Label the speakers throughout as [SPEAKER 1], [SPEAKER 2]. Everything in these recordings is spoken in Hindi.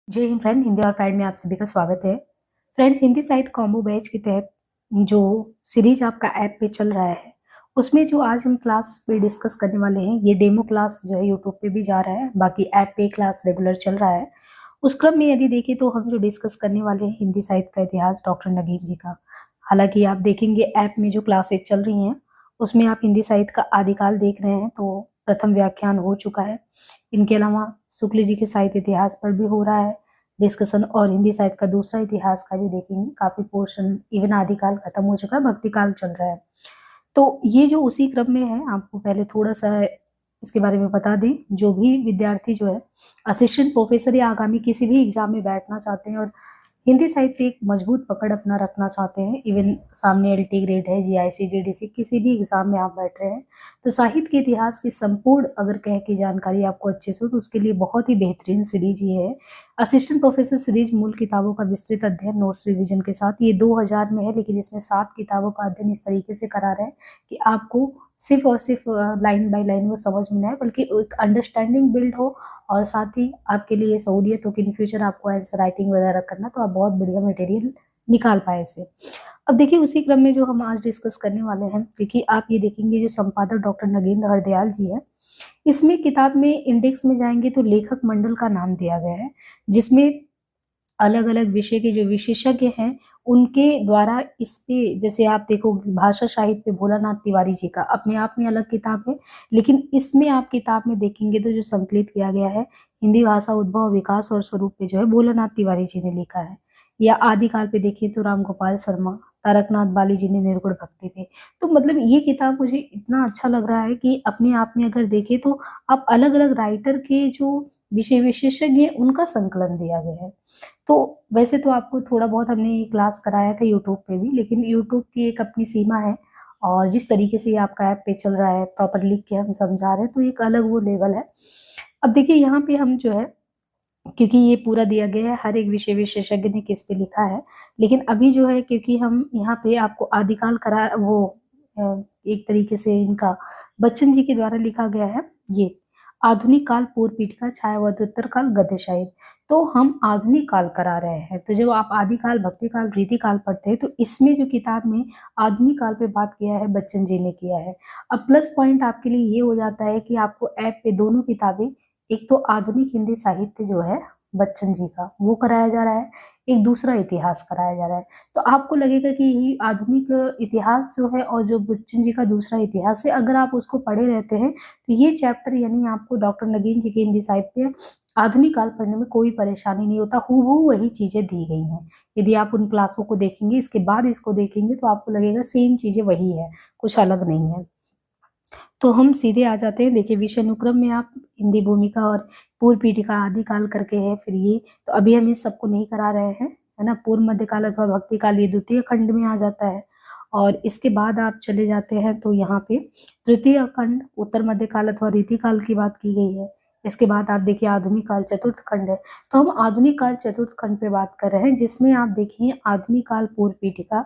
[SPEAKER 1] जय हिंद फ्रेंड, हिंदी और प्राइड में आप सभी का स्वागत है। फ्रेंड्स, हिंदी साहित्य कॉम्बो बैच के तहत जो सीरीज आपका ऐप पे चल रहा है, उसमें जो आज हम क्लास पे डिस्कस करने वाले हैं, ये डेमो क्लास जो है यूट्यूब पे भी जा रहा है, बाकी ऐप पे क्लास रेगुलर चल रहा है। उस क्रम में यदि देखें तो हम जो डिस्कस करने वाले हैं हिंदी साहित्य का इतिहास डॉक्टर नगीन जी का। हालांकि आप देखेंगे ऐप में जो क्लासेज चल रही हैं उसमें आप हिंदी साहित्य का आदिकाल देख रहे हैं, तो प्रथम व्याख्यान हो चुका है। इनके अलावा शुक्ल जी के साहित्य इतिहास पर भी हो रहा है डिस्कशन, और हिंदी साहित्य का दूसरा इतिहास का भी देखेंगे। काफी पोर्शन इवन आदिकाल खत्म हो चुका है, भक्ति काल चल रहा है। तो ये जो उसी क्रम में है, आपको पहले थोड़ा सा इसके बारे में बता दें। जो भी विद्यार्थी जो है असिस्टेंट प्रोफेसर या आगामी किसी भी एग्जाम में बैठना चाहते हैं और हिंदी साहित्य पे एक मजबूत पकड़ अपना रखना चाहते हैं, इवन सामने एलटी ग्रेड है, जीआईसी जीडीसी किसी भी एग्जाम में आप बैठ रहे हैं, तो साहित्य के इतिहास की संपूर्ण अगर कह की जानकारी आपको अच्छे से हो तो उसके लिए बहुत ही बेहतरीन सीरीज ये है। असिस्टेंट प्रोफेसर सीरीज मूल किताबों का विस्तृत अध्ययन नोट्स रिवीजन के साथ, ये 2000 में है, लेकिन इसमें 7 किताबों का अध्ययन इस तरीके से करा रहे हैं कि आपको सिर्फ और सिर्फ लाइन बाय लाइन वो समझ में ना आए, बल्कि एक अंडरस्टैंडिंग बिल्ड हो, और साथ ही आपके लिए सहूलियत हो कि इन फ्यूचर आपको आंसर राइटिंग वगैरह करना, तो आप बहुत बढ़िया मटेरियल निकाल पाए इसे। अब देखिए उसी क्रम में जो हम आज डिस्कस करने वाले हैं, क्योंकि आप ये देखेंगे जो संपादक डॉक्टर नगेंद्र हरदयाल जी है, इसमें किताब में इंडेक्स में जाएंगे तो लेखक मंडल का नाम दिया गया है, जिसमें अलग अलग विषय के जो विशेषज्ञ हैं उनके द्वारा इस पे, जैसे आप देखोगे भाषा साहित्य पे भोलानाथ तिवारी जी का अपने आप में अलग किताब है, लेकिन इसमें आप किताब में देखेंगे तो जो संकलित किया गया है हिंदी भाषा उद्भव विकास और स्वरूप पे जो है भोलानाथ तिवारी जी ने लिखा है। या आदिकाल पे देखिए तो राम गोपाल शर्मा, तारकनाथ बाली जी ने निर्गुण भक्ति पे। तो मतलब ये किताब मुझे इतना अच्छा लग रहा है कि अपने आप में अगर देखें तो आप अलग अलग राइटर के जो विषय विशेषज्ञ हैं उनका संकलन दिया गया है। तो वैसे तो आपको थोड़ा बहुत हमने ये क्लास कराया था यूट्यूब पे भी, लेकिन यूट्यूब की एक अपनी सीमा है, और जिस तरीके से ये आपका ऐप पे चल रहा है प्रॉपर लिख के हम समझा रहे हैं, तो एक अलग वो लेवल है। अब देखिए यहाँ पे हम जो है, क्योंकि ये पूरा दिया गया है हर एक विषय विशेषज्ञ ने किस पे लिखा है, लेकिन अभी जो है क्योंकि हम यहाँ पे आपको आदिकाल करा वो एक तरीके से इनका बच्चन जी के द्वारा लिखा गया है, ये आधुनिक काल पूर्व पीठिका छायावतोत्तर काल गद्य साहित्य, तो हम आधुनिक काल करा रहे हैं। तो जब आप आदिकाल भक्ति काल रीति काल पढ़ते हैं तो इसमें जो किताब में आधुनिक काल पे बात किया है बच्चन जी ने किया है। अब प्लस पॉइंट आपके लिए ये हो जाता है कि आपको ऐप पे दोनों किताबें, एक तो आधुनिक हिंदी साहित्य जो है बच्चन जी का वो कराया जा रहा है, एक दूसरा इतिहास कराया जा रहा है। तो आपको लगेगा कि ये आधुनिक इतिहास जो है और जो बच्चन जी का दूसरा इतिहास है, अगर आप उसको पढ़े रहते हैं तो ये चैप्टर यानी आपको डॉक्टर नगीन जी के हिंदी साहित्य आधुनिक काल पढ़ने में कोई परेशानी नहीं होता, हूबहू वही चीजें दी गई हैं। यदि आप उन क्लासों को देखेंगे इसके बाद इसको देखेंगे तो आपको लगेगा सेम चीजें वही है, कुछ अलग नहीं है। तो हम सीधे आ जाते हैं। देखिए विषय अनुक्रम में आप हिंदी भूमिका और पूर्व पीठिका आदिकाल करके है, फिर ये तो अभी हम इस सबको नहीं करा रहे हैं, है ना। पूर्व मध्यकाल अथवा भक्ति काल ये द्वितीय खंड में आ जाता है, और इसके बाद आप चले जाते हैं तो यहाँ पे तृतीय खंड उत्तर मध्यकाल अथवा रीति काल की बात की गई है। इसके बाद आप देखिए आधुनिक काल चतुर्थ खंड है, तो हम आधुनिक काल चतुर्थ खंड पे बात कर रहे हैं, जिसमें आप देखिए आधुनिक काल पूर्व पीठिका,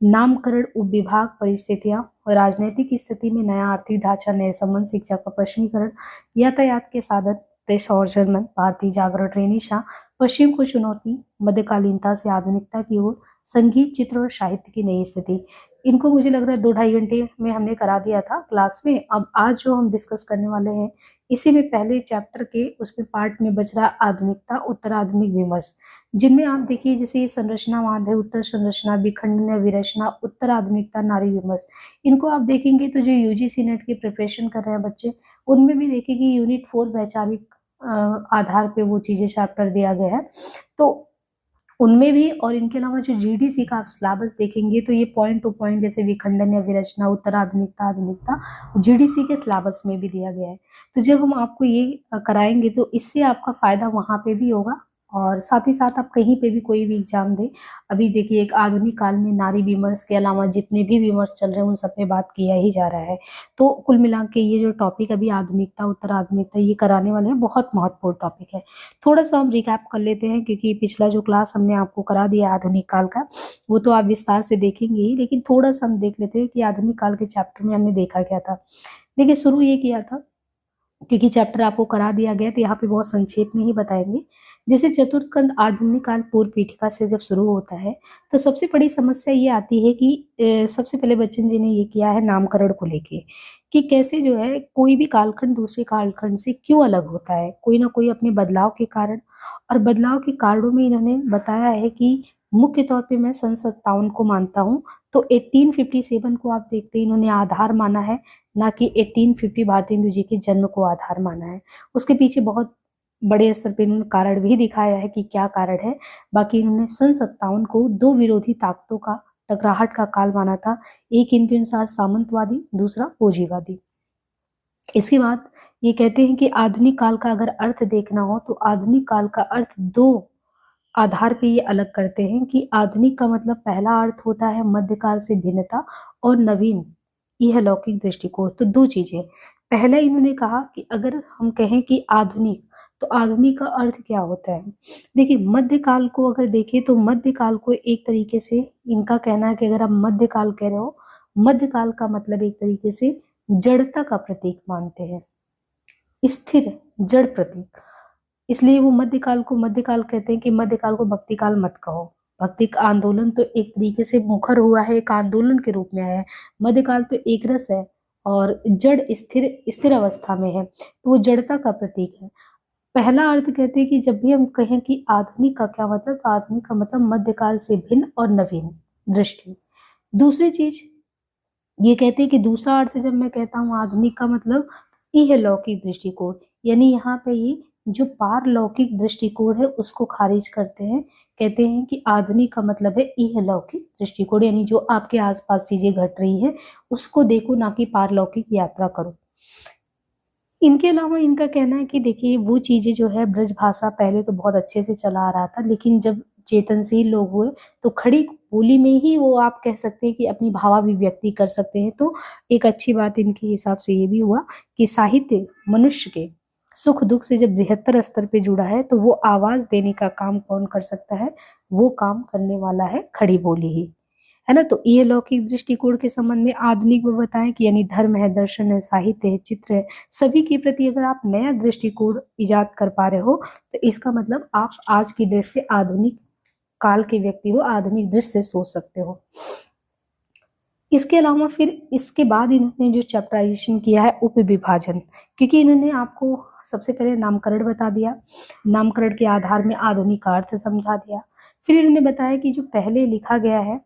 [SPEAKER 1] नामकरण उपविभाग परिस्थितियां और राजनीतिक स्थिति में नया आर्थिक ढांचा, नए संबंध, शिक्षा का पश्चिमीकरण, यातायात के साधन, प्रेस और जर्मन, भारतीय जागरण, ट्रेनिशा, पश्चिम को चुनौती, मध्यकालीनता से आधुनिकता की ओर, संगीत, चित्र और साहित्य की नई स्थिति। इनको मुझे लग रहा है 2-2.5 घंटे में हमने करा दिया था क्लास में। अब आज जो हम डिस्कस करने वाले हैं इसी में पहले चैप्टर के उसमें पार्ट में बच रहा आधुनिकता उत्तर आधुनिक विमर्श, जिनमें आप देखिए जैसे ये संरचनावाद है, उत्तर संरचना, विखंडन, विरचना, उत्तर आधुनिकता, नारी विमर्श। इनको आप देखेंगे तो जो यूजीसी नेट की प्रिपरेशन कर रहे हैं बच्चे, उनमें भी देखेंगे यूनिट 4 वैचारिक आधार पे वो चीजें चैप्टर दिया गया है, तो उनमें भी। और इनके अलावा जो जीडीसी का आप सिलेबस देखेंगे तो ये पॉइंट टू पॉइंट जैसे विखंडन या विरचना, उत्तर आधुनिकता, आधुनिकता जीडीसी के सिलेबस में भी दिया गया है। तो जब हम आपको ये कराएंगे तो इससे आपका फायदा वहां पे भी होगा, और साथ ही साथ आप कहीं पे भी कोई भी एग्जाम दे। अभी देखिए एक आधुनिक काल में नारी विमर्श के अलावा जितने भी विमर्श चल रहे हैं उन सब पे बात किया ही जा रहा है। तो कुल मिला के ये जो टॉपिक अभी आधुनिकता उत्तर आधुनिकता ये कराने वाले हैं, बहुत महत्वपूर्ण टॉपिक है। थोड़ा सा हम रिकैप कर लेते हैं, क्योंकि पिछला जो क्लास हमने आपको करा दिया आधुनिक काल का वो तो आप विस्तार से देखेंगे ही, लेकिन थोड़ा सा हम देख लेते हैं कि आधुनिक काल के चैप्टर में हमने देखा क्या था। देखिए शुरू ये किया था, क्योंकि चैप्टर आपको करा दिया गया तो यहाँ पे बहुत संक्षेप में ही बताएंगे। जैसे चतुर्थ कंद आधुनिक काल पूर्व पीठिका से जब शुरू होता है तो सबसे बड़ी समस्या ये आती है कि सबसे पहले बच्चन जी ने ये किया है नामकरण को लेके कि कैसे जो है कोई भी कालखंड दूसरे कालखंड से क्यों अलग होता है, कोई ना कोई अपने बदलाव के कारण। और बदलाव के कारणों में इन्होंने बताया है कि मुख्य तौर पे मैं सन 57 को मानता हूँ। तो 1857 को आप देखते हैं इन्होंने आधार माना है, ना कि 1850 भारतेंदु जी के जन्म को आधार माना है। उसके पीछे बहुत बड़े स्तर पे इन्होंने कारण भी दिखाया है कि क्या कारण है। बाकी इन्होंने सन 57 को दो विरोधी ताकतों का टकराहट का काल माना था। एक इनके अनुसार सामंतवादी, दूसरा पूंजीवादी। इसके बाद ये कहते हैं कि आधुनिक काल का अगर अर्थ देखना हो तो आधुनिक काल का अर्थ दो आधार पे ये अलग करते हैं कि आधुनिक का मतलब पहला अर्थ होता है मध्यकाल से भिन्नता और नवीन यह लौकिक दृष्टिकोण। तो दो चीजें, पहला इन्होंने कहा कि अगर हम कहें कि आधुनिक, तो आधुनिक का अर्थ क्या होता है। देखिए मध्यकाल को अगर देखें तो मध्यकाल को एक तरीके से इनका कहना है कि अगर आप मध्यकाल कह रहे हो, मध्यकाल का मतलब एक तरीके से जड़ता का प्रतीक मानते हैं, स्थिर जड़ प्रतीक। इसलिए वो मध्यकाल को मध्यकाल कहते हैं कि मध्यकाल को भक्ति काल मत कहो। भक्ति आंदोलन तो एक तरीके से मुखर हुआ है, एक आंदोलन के रूप में आया है। मध्यकाल तो एक रस है और जड़ स्थिर स्थिर अवस्था में है, तो वो जड़ता का प्रतीक है। पहला अर्थ कहते हैं कि जब भी हम कहें कि आधुनिक का क्या मतलब, तो आधुनिक का मतलब मध्यकाल से भिन्न और नवीन दृष्टि। दूसरी चीज ये कहते हैं कि दूसरा अर्थ जब मैं कहता हूँ आधुनिक का मतलब इहलौकिक दृष्टिकोण, यानी यहाँ पे ये जो पारलौकिक दृष्टिकोण है उसको खारिज करते हैं। कहते हैं कि आधुनिक का मतलब है इहलौकिक दृष्टिकोण, यानी जो आपके आसपास चीजें घट रही है उसको देखो, ना कि पारलौकिक यात्रा करो। इनके अलावा इनका कहना है कि देखिए वो चीजें जो है ब्रज भाषा पहले तो बहुत अच्छे से चला आ रहा था, लेकिन जब चेतनशील लोग हुए तो खड़ी बोली में ही वो आप कह सकते हैं कि अपनी भावाभिव्यक्ति कर सकते हैं। तो एक अच्छी बात इनके हिसाब से ये भी हुआ कि साहित्य मनुष्य के सुख दुख से जब बृहत्तर स्तर पे जुड़ा है तो वो आवाज देने का काम कौन कर सकता है, वो काम करने वाला है खड़ी बोली ही, है ना। तो ये लौकिक दृष्टिकोण के संबंध में आधुनिक में बताएं कि यानी धर्म है, दर्शन है, साहित्य है, चित्र है, सभी के प्रति अगर आप नया दृष्टिकोण इजाद कर पा रहे हो तो इसका मतलब आप आज की दृष्टि से आधुनिक काल के व्यक्ति हो, आधुनिक दृष्टि से सोच सकते हो। इसके अलावा फिर इसके बाद इन्होंने जो चैप्टराइजेशन किया है उपविभाजन, क्योंकि इन्होंने आपको सबसे पहले नामकरण बता दिया, नामकरण के आधार में आधुनिक का अर्थ समझा दिया। फिर इन्होंने बताया कि जो पहले लिखा गया है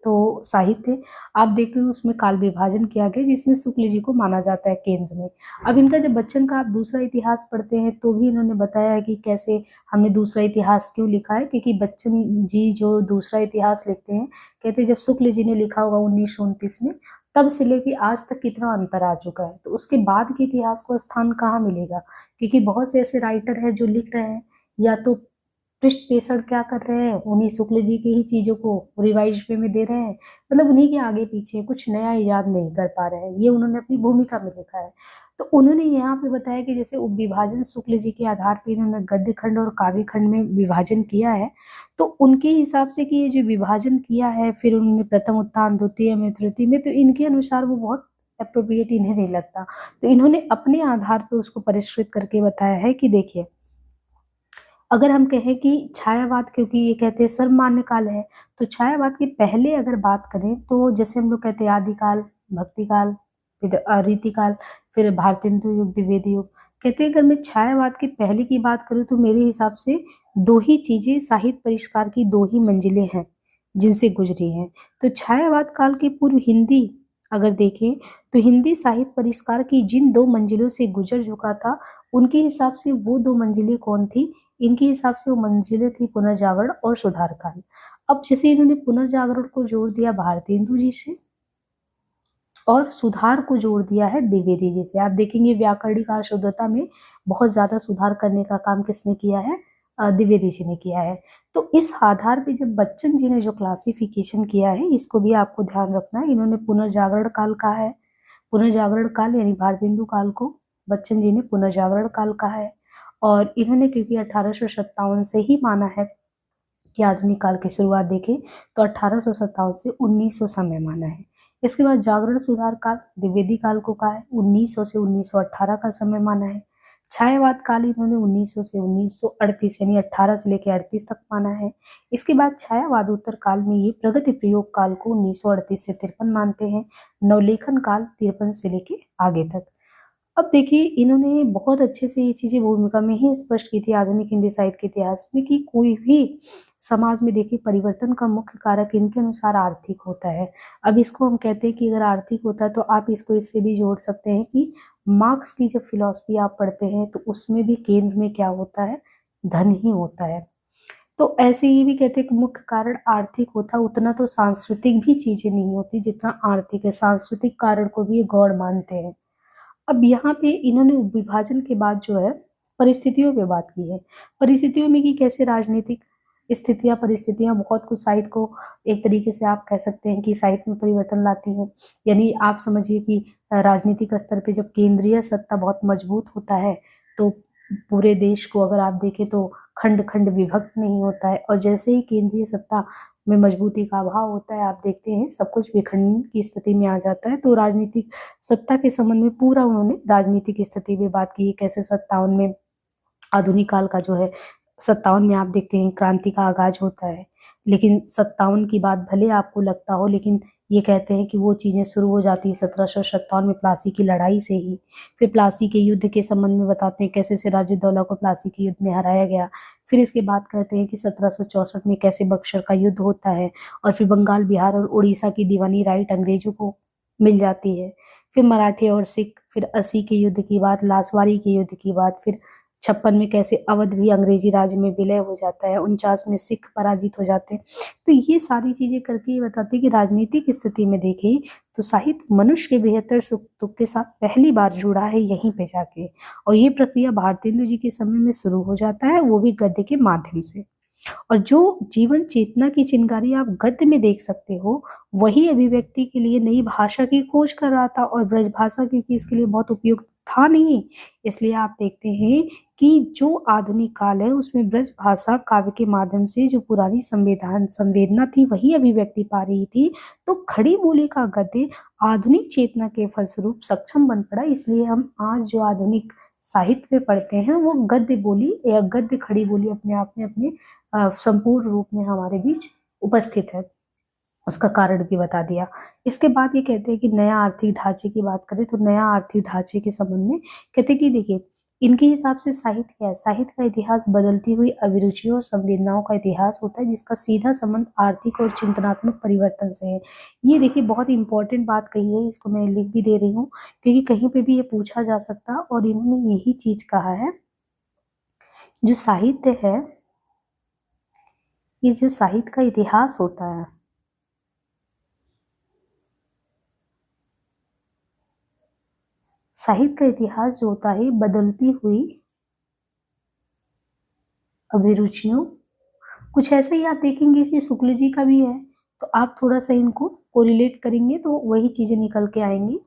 [SPEAKER 1] तो साहित्य आप देखें उसमें काल विभाजन किया गया जिसमें शुक्ल जी को माना जाता है केंद्र में। अब इनका जब बच्चन का आप दूसरा इतिहास पढ़ते हैं तो भी इन्होंने बताया है कि कैसे हमने दूसरा इतिहास क्यों लिखा है, क्योंकि बच्चन जी जो दूसरा इतिहास लिखते हैं कहते हैं जब शुक्ल जी ने लिखा होगा 1929 में, तब से लेके आज तक कितना अंतर आ चुका है, तो उसके बाद के इतिहास को स्थान कहाँ मिलेगा। क्योंकि बहुत से ऐसे राइटर हैं जो लिख रहे हैं या तो पृष्ठ पेषण क्या कर रहे हैं, उन्हीं शुक्ल जी की ही चीजों को रिवाइज वे में दे रहे हैं, मतलब उन्हीं के आगे पीछे कुछ नया इजाद नहीं कर पा रहे हैं, ये उन्होंने अपनी भूमिका में लिखा है। तो उन्होंने यहाँ पे बताया कि जैसे उपविभाजन शुक्ल जी के आधार पर इन्होंने गद्य खंड और काव्य खंड में विभाजन किया है, तो उनके हिसाब से कि ये जो विभाजन किया है फिर उन्होंने प्रथम उत्थान द्वितीय में तृतीय में, तो इनके अनुसार वो बहुत अप्रोप्रिएट इन्हें नहीं लगता। तो इन्होंने अपने आधार पर उसको परिष्कृत करके बताया है कि देखिए अगर हम कहें कि छायावाद, क्योंकि ये कहते हैं सर्वमान्य काल है, तो छायावाद के पहले अगर बात करें तो जैसे हम लोग कहते हैं आदिकाल, भक्तिकाल, फिर रीतिकाल, फिर भारतेंदु युग, द्विवेदी युग। कहते हैं अगर मैं छायावाद के पहले की बात करूं तो मेरे हिसाब से दो ही चीजें साहित्य परिष्कार की दो ही मंजिलें हैं जिनसे गुजरी हैं। तो छायावाद काल के पूर्व हिंदी अगर देखें तो हिंदी साहित्य परिष्कार की जिन दो मंजिलों से गुजर चुका था उनके हिसाब से वो दो मंजिलें कौन थी, इनके हिसाब से वो मंजिलें थी पुनर्जागरण और सुधार काल। अब जैसे इन्होंने पुनर्जागरण को जोड़ दिया भारतेंदु जी से और सुधार को जोड़ दिया है द्विवेदी जी से। आप देखेंगे व्याकरणिक शुद्धता में बहुत ज्यादा सुधार करने का काम किसने किया है, द्विवेदी जी ने किया है। तो इस आधार पे जब बच्चन जी ने जो क्लासिफिकेशन किया है इसको भी आपको ध्यान रखना है। इन्होंने पुनर्जागरण काल कहा है, पुनर्जागरण काल यानी भारतेंदु काल को बच्चन जी ने पुनर्जागरण काल कहा है। और इन्होंने क्योंकि 1857 से ही माना है कि आधुनिक काल की शुरुआत देखें तो 1857 से 1900 समय माना है। इसके बाद जागरण सुधार काल द्विवेदी काल को कहा है, 1900 से 1918 का समय माना है। छायावाद काल इन्होंने 1900 से 1938 यानी 18 से लेकर 38 तक माना है। इसके बाद छायावादोत्तर काल में ये प्रगति प्रयोग काल को 1938 से 53 मानते हैं। नवलेखन काल 53 से लेके आगे तक। अब देखिए इन्होंने बहुत अच्छे से ये चीजें भूमिका में ही स्पष्ट की थी आधुनिक हिंदी साहित्य के इतिहास में कि कोई भी समाज में देखिए परिवर्तन का मुख्य कारक इनके अनुसार आर्थिक होता है। अब इसको हम कहते हैं कि अगर आर्थिक होता है तो आप इसको इससे भी जोड़ सकते हैं कि मार्क्स की जब फिलॉसफी आप पढ़ते हैं तो उसमें भी केंद्र में क्या होता है, धन ही होता है। तो ऐसे ये भी कहते हैं कि मुख्य कारण आर्थिक होता है, उतना तो सांस्कृतिक भी चीजें नहीं होती जितना आर्थिक है। सांस्कृतिक कारण को भी ये गौड़ मानते हैं। अब यहाँ पे इन्होंने विभाजन के बाद जो है परिस्थितियों पे बात की है। परिस्थितियों में कि कैसे राजनीतिक स्थितियां परिस्थितियां बहुत कुछ साहित्य को एक तरीके से आप कह सकते हैं कि साहित्य में परिवर्तन लाती हैं। यानी आप समझिए कि राजनीतिक स्तर पे जब केंद्रीय सत्ता बहुत मजबूत होता है तो पूरे देश को अगर आप देखें तो खंड खंड विभक्त नहीं होता है, और जैसे ही केंद्रीय सत्ता में मजबूती का अभाव होता है आप देखते हैं सब कुछ विखंडन की स्थिति में आ जाता है। तो राजनीतिक सत्ता के संबंध में पूरा उन्होंने राजनीतिक स्थिति में बात की, कैसे 57 में आधुनिक काल का जो है 57 में आप देखते हैं क्रांति का आगाज होता है। लेकिन 57 की बात भले आपको लगता हो, लेकिन ये कहते हैं कि वो चीजें शुरू हो जाती है 1757 में प्लासी की लड़ाई से ही। फिर प्लासी के युद्ध के संबंध में बताते हैं कैसे सिराजुद्दौला को प्लासी के युद्ध में हराया गया। फिर इसके बात करते हैं कि 1764 में कैसे बक्सर का युद्ध होता है, और फिर बंगाल, बिहार और उड़ीसा की दीवानी राइट अंग्रेजों को मिल जाती है। फिर मराठे और सिख, फिर 80 के युद्ध की बात, लासवाड़ी के युद्ध की बात, फिर 56 में कैसे अवध भी अंग्रेजी राज में विलय हो जाता है, 49 में सिख पराजित हो जाते हैं। तो ये सारी चीजें करके ये बताती है कि राजनीतिक स्थिति में देखें तो साहित्य मनुष्य के बेहतर सुख दुख के साथ पहली बार जुड़ा है यहीं पे जाके, और ये प्रक्रिया भारतेंदु जी के समय में शुरू हो जाता है, वो भी गद्य के माध्यम से। और जो जीवन चेतना की चिंगारी आप गद्य में देख सकते हो, वही अभिव्यक्ति के लिए नई भाषा की खोज कर रहा था, और ब्रज भाषा क्योंकि इसके लिए बहुत उपयुक्त था नहीं, इसलिए आप देखते हैं कि जो आधुनिक काल है उसमें ब्रज भाषा काव्य के माध्यम से जो पुरानी संवेदना थी वही अभिव्यक्ति पा रही थी। तो खड़ी बोली का गद्य आधुनिक चेतना के फलस्वरूप सक्षम बन पड़ा। इसलिए हम आज जो आधुनिक साहित्य में पढ़ते हैं वो गद्य बोली या गद्य खड़ी बोली अपने आप में अपने संपूर्ण रूप में हमारे बीच उपस्थित है। उसका कारण भी बता दिया। इसके बाद ये कहते हैं कि नया आर्थिक ढांचे की बात करें तो नया आर्थिक ढांचे के संबंध में कहते हैं कि देखिए इनके हिसाब से साहित्य क्या है, साहित्य का इतिहास बदलती हुई अभिरुचियों और संवेदनाओं का इतिहास होता है जिसका सीधा संबंध आर्थिक और चिंतनात्मक परिवर्तन से है। ये देखिए बहुत इंपॉर्टेंट बात कही है, इसको मैं लिख भी दे रही हूँ क्योंकि कहीं पे भी ये पूछा जा सकता, और इन्होंने यही चीज कहा है जो साहित्य है, ये जो साहित्य का इतिहास होता है, साहित्य का इतिहास जो होता है बदलती हुई अभिरुचियों, कुछ ऐसा ही आप देखेंगे कि शुक्ल जी का भी है, तो आप थोड़ा सा इनको कोरिलेट करेंगे तो वही चीजें निकल के आएंगी।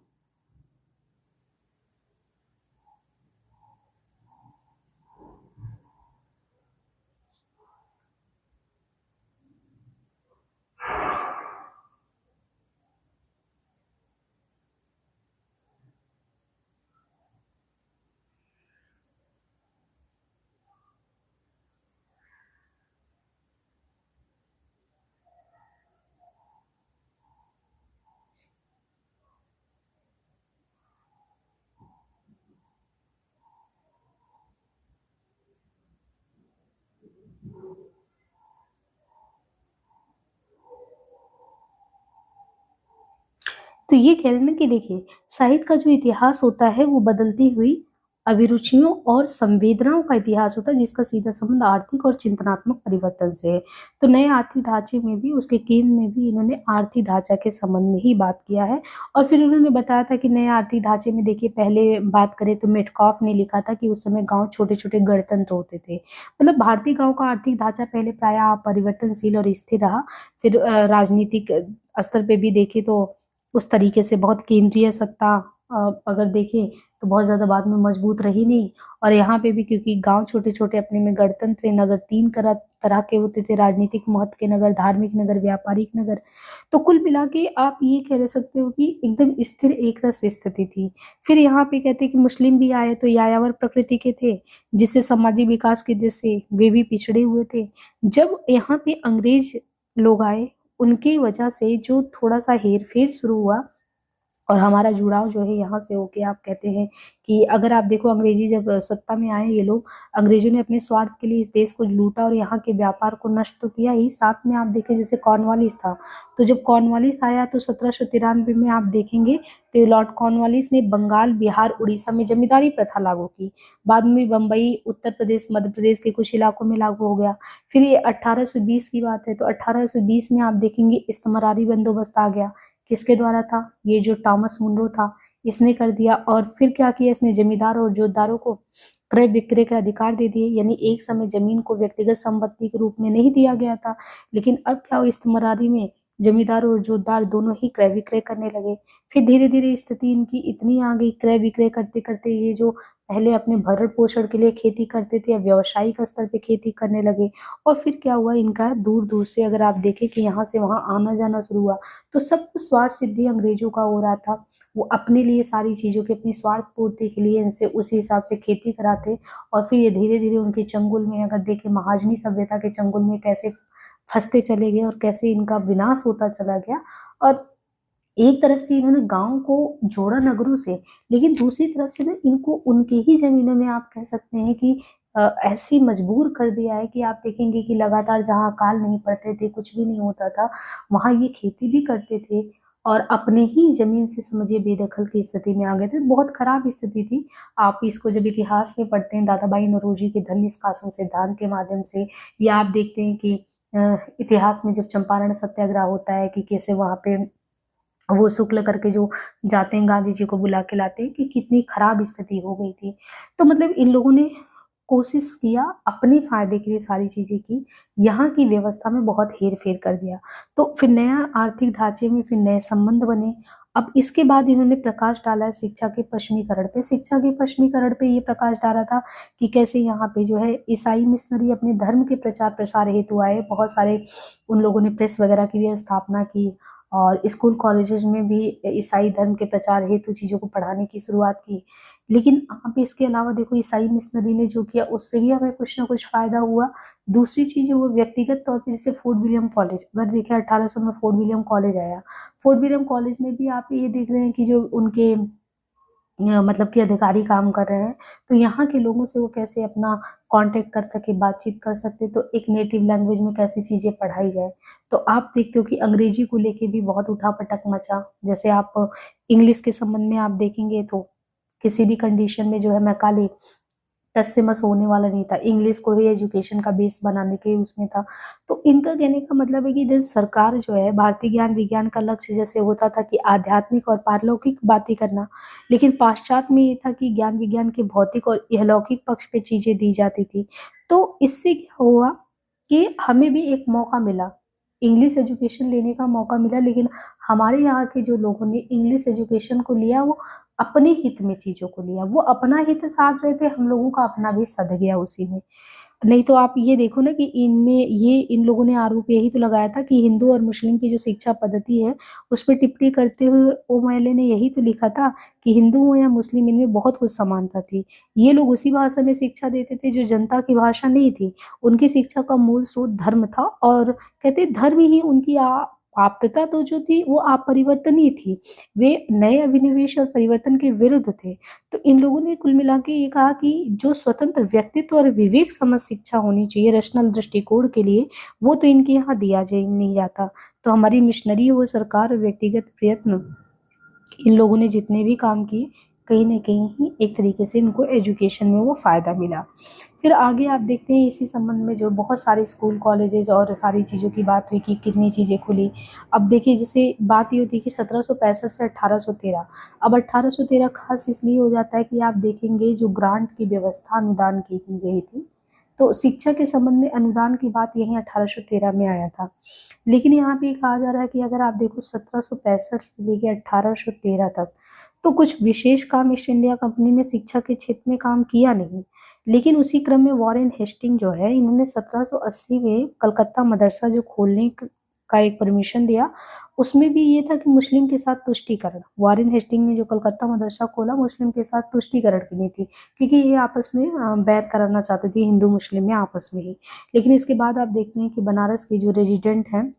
[SPEAKER 1] तो ये कह रहे हैं ना कि देखिए साहित्य का जो इतिहास होता है वो बदलती हुई अभिरुचियों और संवेदनाओं का इतिहास होता है जिसका सीधा संबंध आर्थिक और चिंतनात्मक परिवर्तन से है। तो नए आर्थिक ढांचे में भी उसके केंद्र में भी इन्होंने आर्थिक ढांचा के संबंध में ही बात किया है। और फिर उन्होंने बताया था कि नए आर्थिक ढांचे में देखिए पहले बात करें तो मेटकॉफ ने लिखा था कि उस समय गांव छोटे छोटे गणतंत्र होते थे, मतलब भारतीय गांव का आर्थिक ढांचा पहले प्रायः परिवर्तनशील और स्थिर रहा। फिर राजनीतिक स्तर पे भी देखे तो उस तरीके से बहुत केंद्रीय सत्ता अगर देखें तो बहुत ज़्यादा बाद में मजबूत रही नहीं। और यहाँ पे भी क्योंकि गांव छोटे-छोटे अपने में गणतंत्र नगर 3 तरह के होते थे, राजनीतिक महत्व के नगर, धार्मिक नगर, व्यापारिक नगर। तो कुल मिला के आप ये कह सकते हो कि एकदम स्थिर एक रस स्थिति थी। फिर यहाँ पे कहते हैं कि मुस्लिम भी आए तो यायावर प्रकृति के थे, जिससे सामाजिक विकास की दृष्टि से वे भी पिछड़े हुए थे। जब यहाँ पे अंग्रेज लोग आए, उनकी वजह से जो थोड़ा-सा हेर-फेर शुरू हुआ और हमारा जुड़ाव जो है यहाँ से हो के आप कहते हैं कि अगर आप देखो अंग्रेजी जब सत्ता में आए ये लोग, अंग्रेजों ने अपने स्वार्थ के लिए इस देश को लूटा और यहाँ के व्यापार को नष्ट तो किया ही, साथ में आप देखें जैसे कॉर्नवालिस था। तो जब कॉर्नवालिस आया तो 1793 में आप देखेंगे तो लॉर्ड कॉर्नवालिस ने बंगाल, बिहार, उड़ीसा में जमींदारी प्रथा लागू की। बाद में बम्बई, उत्तर प्रदेश, मध्य प्रदेश के कुछ इलाकों में लागू हो गया। फिर ये 1820 की बात है तो 1820 में आप देखेंगे इस्तिमरारी बंदोबस्त आ गया। किसके द्वारा था? ये जो टॉमस मुनरो था, इसने कर दिया। और फिर क्या किया इसने? जमींदारों और जोतदारों को क्रय विक्रय का अधिकार दे दिए। यानी एक समय जमीन को व्यक्तिगत संपत्ति के रूप में नहीं दिया गया था, लेकिन अब क्या हुआ, इस्तिमरारी में जमींदार और जोतदार दोनों ही क्रय विक्रय करने लगे। फिर धीरे धीरे स्थिति इनकी इतनी आ गई, क्रय विक्रय करते करते ये जो पहले अपने भरण पोषण के लिए खेती करते थे, अब व्यावसायिक स्तर पे खेती करने लगे। और फिर क्या हुआ, इनका दूर दूर से अगर आप देखें कि यहाँ से वहाँ आना जाना शुरू हुआ, तो सब कुछ स्वार्थ सिद्धि अंग्रेजों का हो रहा था। वो अपने लिए सारी चीज़ों की अपनी स्वार्थ पूर्ति के लिए इनसे उसी हिसाब से खेती कराते। और फिर ये धीरे धीरे उनके चंगुल में अगर देखें, महाजनी सभ्यता के चंगुल में कैसे फंसते चले गए और कैसे इनका विनाश होता चला गया। और एक तरफ से इन्होंने गाँव को जोड़ा नगरों से, लेकिन दूसरी तरफ से ना इनको उनके ही ज़मीनों में आप कह सकते हैं कि ऐसे मजबूर कर दिया है कि आप देखेंगे कि लगातार जहाँ अकाल नहीं पड़ते थे, कुछ भी नहीं होता था, वहाँ ये खेती भी करते थे और अपने ही ज़मीन से समझिए बेदखल की स्थिति में आ गए थे। बहुत खराब स्थिति थी। आप इसको जब इतिहास में पढ़ते हैं दादा भाई नौरोजी के धन निष्कासन सिद्धांत के माध्यम से, या आप देखते हैं कि इतिहास में जब चंपारण सत्याग्रह होता है कि कैसे वहाँ पे वो शुक्ल करके जो जाते हैं गांधी जी को बुला के लाते हैं, कि कितनी खराब स्थिति हो गई थी। तो मतलब इन लोगों ने कोशिश किया, अपने फायदे के लिए सारी चीजें की, यहाँ की व्यवस्था में बहुत हेर फेर कर दिया। तो फिर नया आर्थिक ढांचे में फिर नए संबंध बने। अब इसके बाद इन्होंने प्रकाश डाला है शिक्षा के पश्चिमीकरण पे। शिक्षा के पश्चिमीकरण पे ये प्रकाश डाला था कि कैसे यहाँ पे जो है ईसाई मिशनरी अपने धर्म के प्रचार प्रसार हेतु आए। बहुत सारे उन लोगों ने प्रेस वगैरह की भी स्थापना की और स्कूल कॉलेजेस में भी ईसाई धर्म के प्रचार हेतु चीज़ों को पढ़ाने की शुरुआत की। लेकिन आप इसके अलावा देखो ईसाई मिशनरी ने जो किया उससे भी हमें कुछ ना कुछ फायदा हुआ। दूसरी चीज़ वो व्यक्तिगत तौर पे, जैसे फोर्ट विलियम कॉलेज, अगर देखें 1800 में फोर्ट विलियम कॉलेज आया। फोर्ट विलियम कॉलेज में भी आप ये देख रहे हैं कि जो उनके मतलब कि अधिकारी काम कर रहे हैं, तो यहाँ के लोगों से वो कैसे अपना कांटेक्ट कर सके, बातचीत कर सकते, तो एक नेटिव लैंग्वेज में कैसी चीज़ें पढ़ाई जाए। तो आप देखते हो कि अंग्रेजी को लेके भी बहुत उठापटक मचा। जैसे आप इंग्लिश के संबंध में आप देखेंगे तो किसी भी कंडीशन में जो है मैकाले टस से मस होने वाला नहीं था, इंग्लिश को ही एजुकेशन का बेस बनाने के उसमें था। तो इनका कहने का मतलब है कि जैसे सरकार जो है, भारतीय ज्ञान विज्ञान का लक्ष्य जैसे होता था कि आध्यात्मिक और पारलौकिक बातें करना, लेकिन पाश्चात्य में ये था कि ज्ञान विज्ञान के भौतिक और इहलौकिक पक्ष पे चीजें दी जाती थी। तो इससे क्या हुआ कि हमें भी एक मौका मिला, इंग्लिश एजुकेशन लेने का मौका मिला। लेकिन हमारे यहाँ के जो लोगों ने इंग्लिश एजुकेशन को लिया, वो अपने हित में चीज़ों को लिया, वो अपना हित साध रहे थे, हम लोगों का अपना भी सध गया उसी में। नहीं तो आप ये देखो ना कि इनमें ये इन लोगों ने आरोप यही तो लगाया था कि हिंदू और मुस्लिम की जो शिक्षा पद्धति है, उस पर टिप्पणी करते हुए ओमैले ने यही तो लिखा था कि हिंदू हो या मुस्लिम, इनमें बहुत कुछ समानता थी। ये लोग उसी भाषा में शिक्षा देते थे जो जनता की भाषा नहीं थी। उनकी शिक्षा का मूल स्रोत धर्म था और कहते धर्म ही उनकी आप्तता तो जो थी वो अपरिवर्तनीय थी। वे नए अभिनिवेश और परिवर्तन के विरुद्ध थे। तो इन लोगों ने कुल मिला के ये कहा कि जो स्वतंत्र व्यक्तित्व और विवेक समझ शिक्षा होनी चाहिए रचनल दृष्टिकोण के लिए, वो तो इनके यहाँ दिया नहीं जाता। तो हमारी मिशनरी हो, सरकार और व्यक्तिगत प्रयत्न, इन लोगों ने जितने भी काम किए, कहीं न कहीं एक तरीके से इनको एजुकेशन में वो फ़ायदा मिला। फिर आगे आप देखते हैं इसी संबंध में जो बहुत सारे स्कूल कॉलेजेस और सारी चीज़ों की बात हुई कि कितनी चीज़ें खुली। अब देखिए जैसे बात ये होती है कि 1765 से 1813, अब 1813 खास इसलिए हो जाता है कि आप देखेंगे जो ग्रांट की व्यवस्था अनुदान की गई थी, तो शिक्षा के संबंध में अनुदान की बात यहीं 1813 में आया था। लेकिन यहाँ पे कहा जा रहा है कि अगर आप देखो 1765 से लेके 1813 तक, तो कुछ विशेष काम ईस्ट इंडिया कंपनी ने शिक्षा के क्षेत्र में काम किया नहीं। लेकिन उसी क्रम में वॉरेन हेस्टिंग जो है, इन्होंने 1780 में कलकत्ता मदरसा जो खोलने का एक परमिशन दिया, उसमें भी ये था कि मुस्लिम के साथ तुष्टीकरण। वॉरेन हेस्टिंग ने जो कलकत्ता मदरसा खोला, मुस्लिम के साथ तुष्टीकरण की नीति, क्योंकि ये आपस में बैर कराना चाहते थे, हिंदू मुस्लिम में आपस में ही। लेकिन इसके बाद आप देखते हैं कि बनारस के जो रेजिडेंट हैं,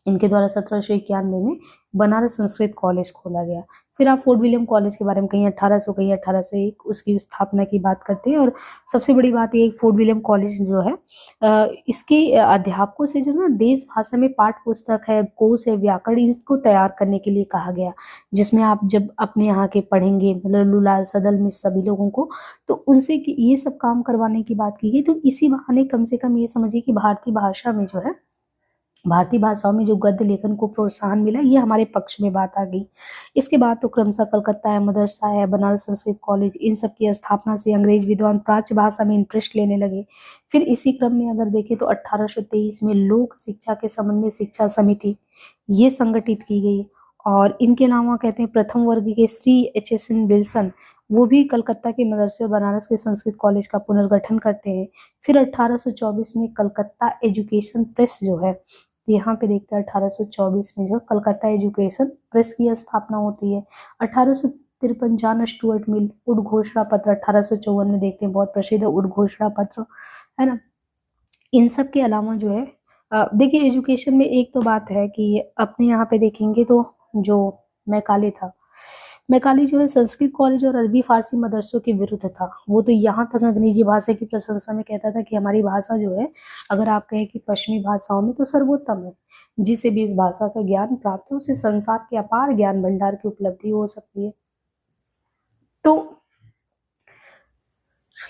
[SPEAKER 1] इनके द्वारा 1791 में बनारस संस्कृत कॉलेज खोला गया। फिर आप फोर्ट विलियम कॉलेज के बारे में कहीं 1800, कहीं 1801 उसकी स्थापना की बात करते हैं। और सबसे बड़ी बात ये फोर्ट विलियम कॉलेज जो है, इसके अध्यापकों से जो ना देश भाषा में पाठ्य पुस्तक है, कोश है, व्याकरण, इसको तैयार करने के लिए कहा गया, जिसमें आप जब अपने यहाँ के पढ़ेंगे, लल्लूलाल सदल मिस सभी लोगों को, तो उनसे ये सब काम करवाने की बात की गई। तो इसी बहाने कम से कम ये समझिए कि भारतीय भाषा में जो है, भारतीय भाषाओं में जो गद्य लेखन को प्रोत्साहन मिला, ये हमारे पक्ष में बात आ गई। इसके बाद तो क्रमशः कलकत्ता है, मदरसा है, बनारस संस्कृत कॉलेज, इन सब की स्थापना से अंग्रेज विद्वान प्राच्य भाषा में इंटरेस्ट लेने लगे। फिर इसी क्रम में अगर देखें तो 1823 में लोक शिक्षा के संबंध में शिक्षा समिति ये संगठित की गई। और इनके अलावा कहते हैं प्रथम वर्ग के श्री एच.एस.एन. विल्सन, वो भी कलकत्ता के मदरसे और बनारस के संस्कृत कॉलेज का पुनर्गठन करते हैं। फिर 1824 में कलकत्ता एजुकेशन प्रेस जो है, यहाँ पे देखते हैं 1824 में जो कलकत्ता एजुकेशन प्रेस की स्थापना होती है। 1853 जॉन स्टुअर्ट मिल उद्घोषणा पत्र, 1854 में देखते हैं बहुत प्रसिद्ध उद्घोषणा पत्र, है ना। इन सब के अलावा जो है, देखिए एजुकेशन में एक तो बात है कि अपने यहाँ पे देखेंगे तो जो मैकाले था, मैकाले जो है संस्कृत कॉलेज और अरबी फारसी मदरसों के विरुद्ध था। वो तो यहाँ तक अंग्रेजी भाषा की प्रशंसा में कहता था कि हमारी भाषा जो है, अगर आप कहें कि पश्चिमी भाषाओं में तो सर्वोत्तम है, जिसे भी इस भाषा का ज्ञान प्राप्त हो उसे संसार के अपार ज्ञान भंडार की उपलब्धि हो सकती है। तो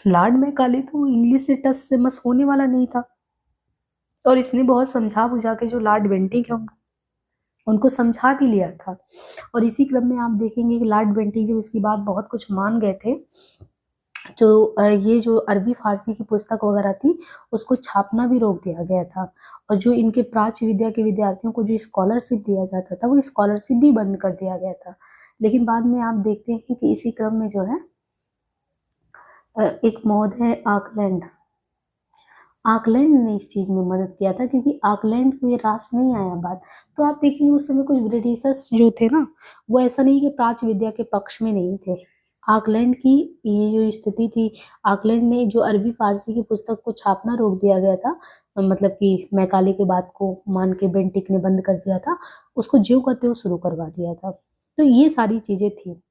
[SPEAKER 1] लॉर्ड मैकाले तो इंग्लिश से टस से मस होने वाला नहीं था, और इसने बहुत समझा बुझा के जो लॉर्ड बेंटिंक है उनको समझा भी लिया था। और इसी क्रम में आप देखेंगे कि लॉर्ड बेंटिंक जब इसकी बात बहुत कुछ मान गए थे, जो ये जो अरबी फारसी की पुस्तक वगैरह थी उसको छापना भी रोक दिया गया था। और जो इनके प्राच्य विद्या के विद्यार्थियों को जो स्कॉलरशिप दिया जाता था, वो स्कॉलरशिप भी बंद कर दिया गया था। लेकिन बाद में आप देखते हैं कि इसी क्रम में जो है, एक महोदय है आकलैंड, आकलैंड ने इस चीज में मदद किया था, क्योंकि आकलैंड को ये रास नहीं आया बात। तो आप देखेंगे उस समय कुछ ब्रिटिशर्स जो थे ना, वो ऐसा नहीं कि प्राच्य विद्या के पक्ष में नहीं थे। आकलैंड की ये जो स्थिति थी, आकलैंड ने जो अरबी फारसी की पुस्तक को छापना रोक दिया गया था, मतलब कि मैकाले के बात को मान के बेंटिक ने बंद कर दिया था, उसको ज्यों का त्यों शुरू करवा दिया था। तो ये सारी चीजें थी।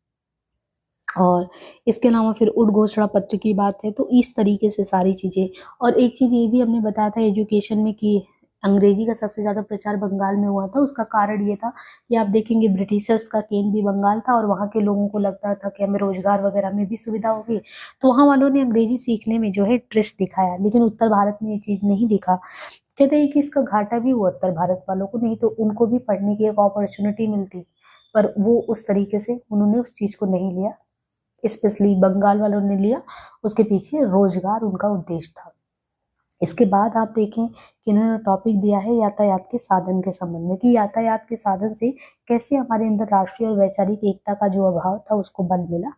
[SPEAKER 1] और इसके अलावा फिर उद्घोषणा पत्र की बात है, तो इस तरीके से सारी चीजें। और एक चीज ये भी हमने बताया था एजुकेशन में कि अंग्रेजी का सबसे ज्यादा प्रचार बंगाल में हुआ था। उसका कारण ये था कि आप देखेंगे ब्रिटिशर्स का केंद्र भी बंगाल था, और वहाँ के लोगों को लगता था कि हमें रोजगार वगैरह में भी सुविधा होगी, तो वहाँ वालों ने अंग्रेजी सीखने में जो है इंटरेस्ट दिखाया। लेकिन उत्तर भारत में ये चीज नहीं दिखा। कहते हैं कि इसका घाटा भी हुआ उत्तर भारत वालों को, नहीं तो उनको भी पढ़ने की एक अपॉर्चुनिटी मिलती, पर वो उस तरीके से उन्होंने उस चीज को नहीं लिया। स्पेशली बंगाल वालों ने लिया, उसके पीछे रोजगार उनका उद्देश्य था। इसके बाद आप देखें कि इन्होंने टॉपिक दिया है यातायात के साधन के संबंध में, कि यातायात के साधन से कैसे हमारे अंदर राष्ट्रीय और वैचारिक एकता का जो अभाव था उसको बल मिला।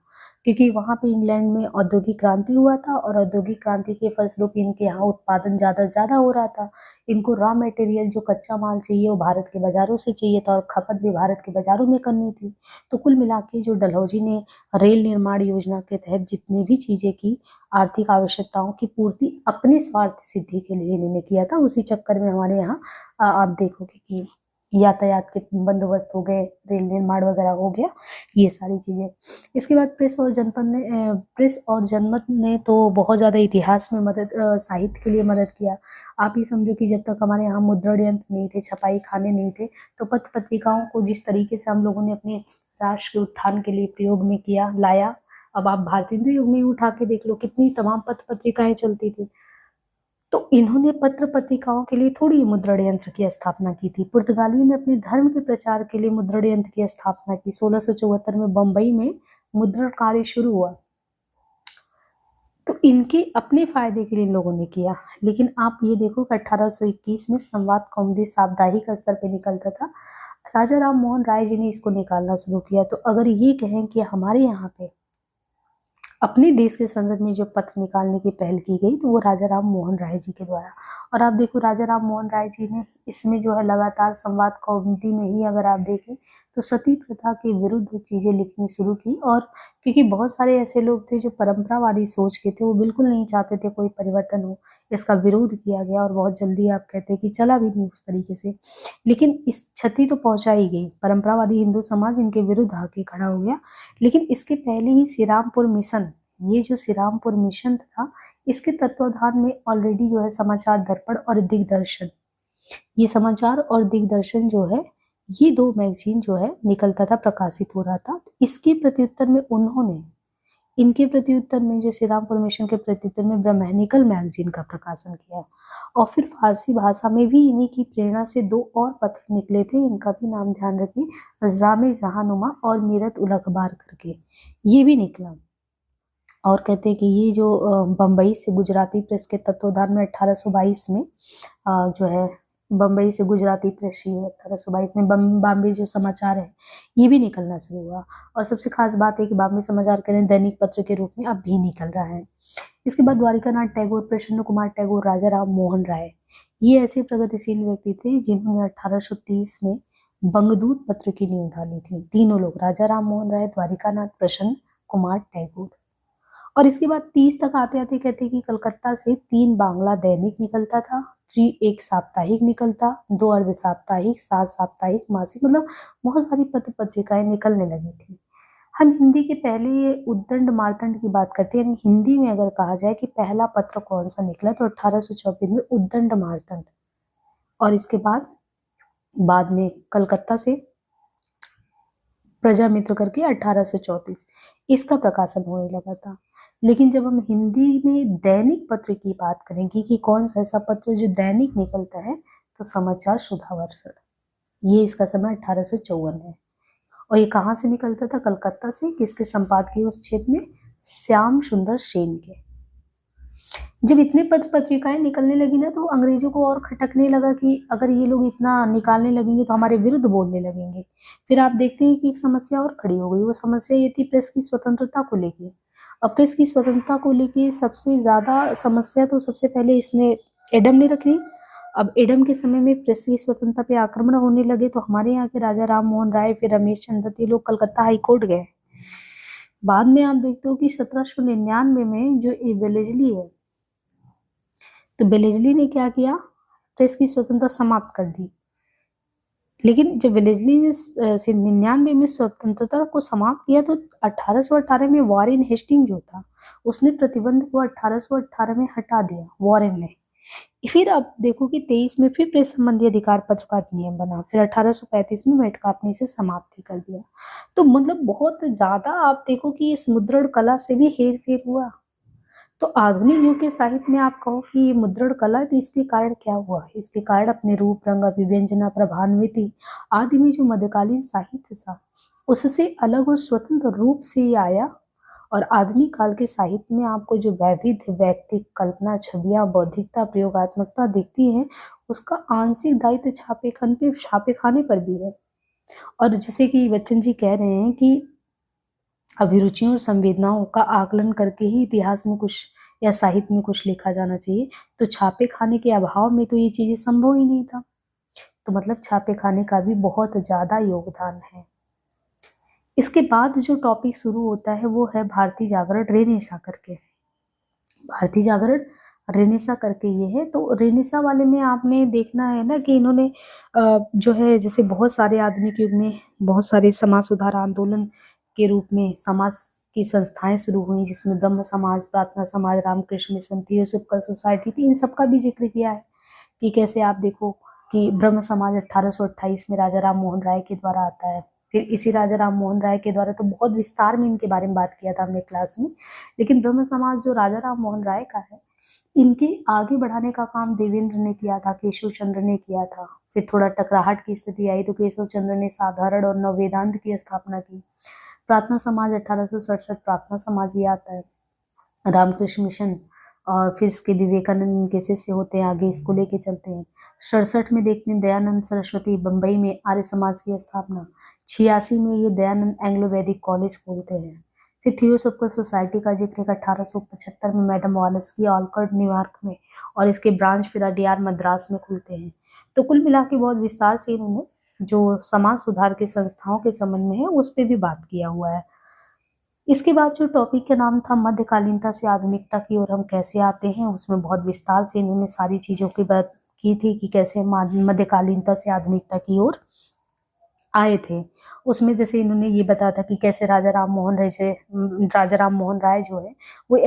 [SPEAKER 1] क्योंकि वहाँ पे इंग्लैंड में औद्योगिक क्रांति हुआ था, और औद्योगिक क्रांति के फलस्वरूप इनके यहाँ उत्पादन ज़्यादा से ज़्यादा हो रहा था। इनको रॉ मटेरियल जो कच्चा माल चाहिए वो भारत के बाज़ारों से चाहिए था, और खपत भी भारत के बाज़ारों में करनी थी। तो कुल मिला के जो डलहौजी ने रेल निर्माण योजना के तहत जितनी भी चीज़ें की, आर्थिक आवश्यकताओं की पूर्ति अपने स्वार्थ सिद्धि के लिए इन्होंने किया था। उसी चक्कर में हमारे यहाँ आप देखोगे कि यातायात के बंदोबस्त हो गए, रेल निर्माण वगैरह हो गया, ये सारी चीजें। इसके बाद प्रेस और जनमत ने तो बहुत ज्यादा इतिहास में मदद, साहित्य के लिए मदद किया। आप ये समझो कि जब तक हमारे यहाँ मुद्रण यंत्र नहीं थे, छपाई खाने नहीं थे, तो पत्र पत्रिकाओं को जिस तरीके से हम लोगों ने अपने राष्ट्र के उत्थान के लिए प्रयोग में किया, लाया। अब आप भारतीय युग में उठा के देख लो, कितनी तमाम पत्र पत्रिकाएं चलती थी। तो इन्होंने पत्र पत्रिकाओं के लिए थोड़ी मुद्रण यंत्र की स्थापना की थी। पुर्तगालियों ने अपने धर्म के प्रचार के लिए मुद्रण यंत्र की स्थापना की। 1674 में बंबई में मुद्रण कार्य शुरू हुआ, तो इनके अपने फायदे के लिए इन लोगों ने किया। लेकिन आप ये देखो कि 1821 में संवाद कौमुदी साप्ताहिक स्तर पे निकलता था। राजा राम मोहन राय जी ने इसको निकालना शुरू किया। तो अगर ये कहें कि हमारे यहाँ पे अपने देश के संदर्भ में जो पत्र निकालने की पहल की गई तो वो राजा राम मोहन राय जी के द्वारा। और आप देखो राजा राम मोहन राय जी ने इसमें जो है लगातार संवाद कौमुदी में ही अगर आप देखें तो सती प्रथा के विरुद्ध चीजें लिखनी शुरू की। और क्योंकि बहुत सारे ऐसे लोग थे जो परंपरावादी सोच के थे, वो बिल्कुल नहीं चाहते थे कोई परिवर्तन हो, इसका विरोध किया गया और बहुत जल्दी आप कहते हैं कि चला भी नहीं उस तरीके से। लेकिन इस क्षति तो पहुंचाई गई, परंपरावादी हिंदू समाज इनके विरुद्ध आके खड़ा हो गया। लेकिन इसके पहले ही श्रीरामपुर मिशन, ये जो श्रीरामपुर मिशन था, इसके तत्वाधान में ऑलरेडी जो है समाचार दर्पण और दिग्दर्शन, ये समाचार और दिग्दर्शन जो है ये दो मैगजीन जो है निकलता था, प्रकाशित हो रहा था। इसके प्रत्युत्तर में उन्होंने, इनके प्रत्युत्तर में जो श्रीरामपुर मिशन के प्रत्युत्तर में ब्रह्मनिकल मैगजीन का प्रकाशन किया। और फिर फारसी भाषा में भी इन्हीं की प्रेरणा से दो और पत्र निकले थे, इनका भी नाम ध्यान रखिए, जामे जहानुमा और मीरत उल अखबार करके, ये भी निकला। और कहते हैं कि ये जो बम्बई से गुजराती प्रेस के तत्वाधान में 1822 में जो है बम्बई से गुजराती प्रेस, ये 1822 में बॉम्बे जो समाचार है ये भी निकलना शुरू हुआ। और सबसे खास बात है कि बॉम्बे समाचार करें दैनिक पत्र के रूप में अब भी निकल रहा है। इसके बाद द्वारिकानाथ टैगोर, प्रसन्न कुमार टैगोर, राजा राम मोहन राय, ये ऐसे प्रगतिशील व्यक्ति थे जिन्होंने 1830 में बंगदूत पत्र की नींव डाली थी। तीनों लोग, राजा राम मोहन राय, द्वारिकानाथ, प्रसन्न कुमार टैगोर। और इसके बाद 30 तक आते आते कहते हैं कि कलकत्ता से 3 बांग्ला दैनिक निकलता था, 3 एक साप्ताहिक निकलता, 2 अर्ध साप्ताहिक, 7 साप्ताहिक मासिक, मतलब बहुत सारी पत्र पत्रिकाएं निकलने लगी थी। हम हिंदी के पहले उद्दंड मार्तंड की बात करते हैं, यानी हिंदी में अगर कहा जाए कि पहला पत्र कौन सा निकला तो 1824 में उद्दंड मार्तंड। और इसके बाद में कलकत्ता से प्रजामित्र करके 1834 इसका प्रकाशन होने लगा था। लेकिन जब हम हिंदी में दैनिक पत्र की बात करेंगे कि कौन सा ऐसा पत्र जो दैनिक निकलता है, तो समाचार सुधावर्षण, ये इसका समय 1854 है। और ये कहाँ से निकलता था? कलकत्ता से। किसके संपादकीय उस क्षेत्र में? श्याम सुंदर सेन के। जब इतने पत्र पत्रिकाएं निकलने लगी ना तो अंग्रेजों को और खटकने लगा कि अगर ये लोग इतना निकालने लगेंगे तो हमारे विरुद्ध बोलने लगेंगे। फिर आप देखते हैं कि एक समस्या और खड़ी हो गई। वो समस्या ये थी प्रेस की स्वतंत्रता को लेके। अब प्रेस की स्वतंत्रता को लेके सबसे ज्यादा समस्या तो सबसे पहले इसने एडम ने रखी। अब एडम के समय में प्रेस की स्वतंत्रता पे आक्रमण होने लगे तो हमारे यहाँ के राजा राम मोहन राय, फिर रमेश चंद्र दत्त, ये लोग कलकत्ता हाईकोर्ट गए। बाद में आप देखते हो कि 1799 में जो वेलेजली है, तो वेलेजली ने क्या किया? प्रेस की स्वतंत्रता समाप्त कर दी। लेकिन जब वेलेजली ने 99 में स्वतंत्रता को समाप्त किया तो 1818 में वॉरेन हेस्टिंग जो था उसने प्रतिबंध को 1818 में हटा दिया, वॉरेन ने। फिर अब देखो कि 23 में फिर प्रेस संबंधी अधिकार पत्र का अधिनियम बना, फिर 1835 में मेटकाप ने इसे समाप्त कर दिया। तो मतलब बहुत ज्यादा आप देखो कि इस मुद्रण कला से भी हेर फेर हुआ। तो आधुनिक युग के साहित्य में आप कहो कि ये मुद्रण कला, तो इसके कारण क्या हुआ? इसके कारण अपने रूप, रंग, अभिव्यंजना, प्रभान्विति आदि में जो मध्यकालीन साहित्य था उससे अलग और स्वतंत्र रूप से ये आया। और आधुनिक काल के साहित्य में आपको जो वैविध्य, व्यक्तिक कल्पना, छवियां, बौद्धिकता, प्रयोगात्मकता दिखती है उसका आंशिक दायित्व छापेखाने पर भी है। और जैसे कि बच्चन जी कह रहे हैं कि अभिरुचियों और संवेदनाओं का आकलन करके ही इतिहास में कुछ या साहित्य में कुछ लिखा जाना चाहिए, तो छापे खाने के अभाव में तो ये चीजें संभव ही नहीं था। तो मतलब छापे खाने का भी बहुत ज्यादा योगदान है। इसके बाद जो टॉपिक शुरू होता है वो है भारतीय जागरण रेनेसा करके। भारतीय जागरण रेनेसा करके ये है। तो रेनेसा वाले में आपने देखना है ना कि इन्होंने जो है जैसे बहुत सारे आधुनिक युग में बहुत सारे समाज सुधार आंदोलन के रूप में समाज की संस्थाएं शुरू हुई, जिसमें ब्रह्म समाज, प्रार्थना समाज, रामकृष्ण मिशन, थियोसॉफिकल सोसाइटी थी। इन सबका भी जिक्र किया है कि कैसे आप देखो कि ब्रह्म समाज 1828 में राजा राम मोहन राय के द्वारा आता है। फिर इसी राजा राम मोहन राय के द्वारा तो बहुत विस्तार में इनके बारे में बात किया था हमने क्लास में। लेकिन ब्रह्म समाज जो राजा राम मोहन राय का है, इनके आगे बढ़ाने का काम देवेंद्र ने किया था, केशव चंद्र ने किया था। फिर थोड़ा टकराहट की स्थिति आई तो केशव चंद्र ने साधारण और नव वेदांत की स्थापना की। प्रार्थना समाज 1867 प्रार्थना समाज ये आता है। रामकृष्ण मिशन और फिर इसके विवेकानंद इनके शिष्य होते हैं, आगे इसको लेके चलते हैं। 67 में देखते हैं दयानंद सरस्वती बम्बई में आर्य समाज की स्थापना। 86 में ये दयानंद एंग्लो वैदिक कॉलेज खोलते हैं। फिर थियोसॉफिकल सोसाइटी का जिक्र 1875 में मैडम वालस की ऑलकर्ट न्यूयॉर्क में, और इसके ब्रांच फिर अडियार मद्रास में खुलते हैं। तो कुल मिला के बहुत विस्तार से इन्होंने जो समाज सुधार के संस्थाओं के संबंध में है उस पर भी बात किया हुआ है। इसके बाद जो टॉपिक का नाम था मध्यकालीनता से आधुनिकता की ओर हम कैसे आते हैं, उसमें बहुत विस्तार से इन्होंने सारी चीजों की बात की थी कि कैसे हम मध्यकालीनता से आधुनिकता की ओर आए थे। उसमें जैसे इन्होंने ये बताया था कि कैसे राजा राम मोहन राय जो है वो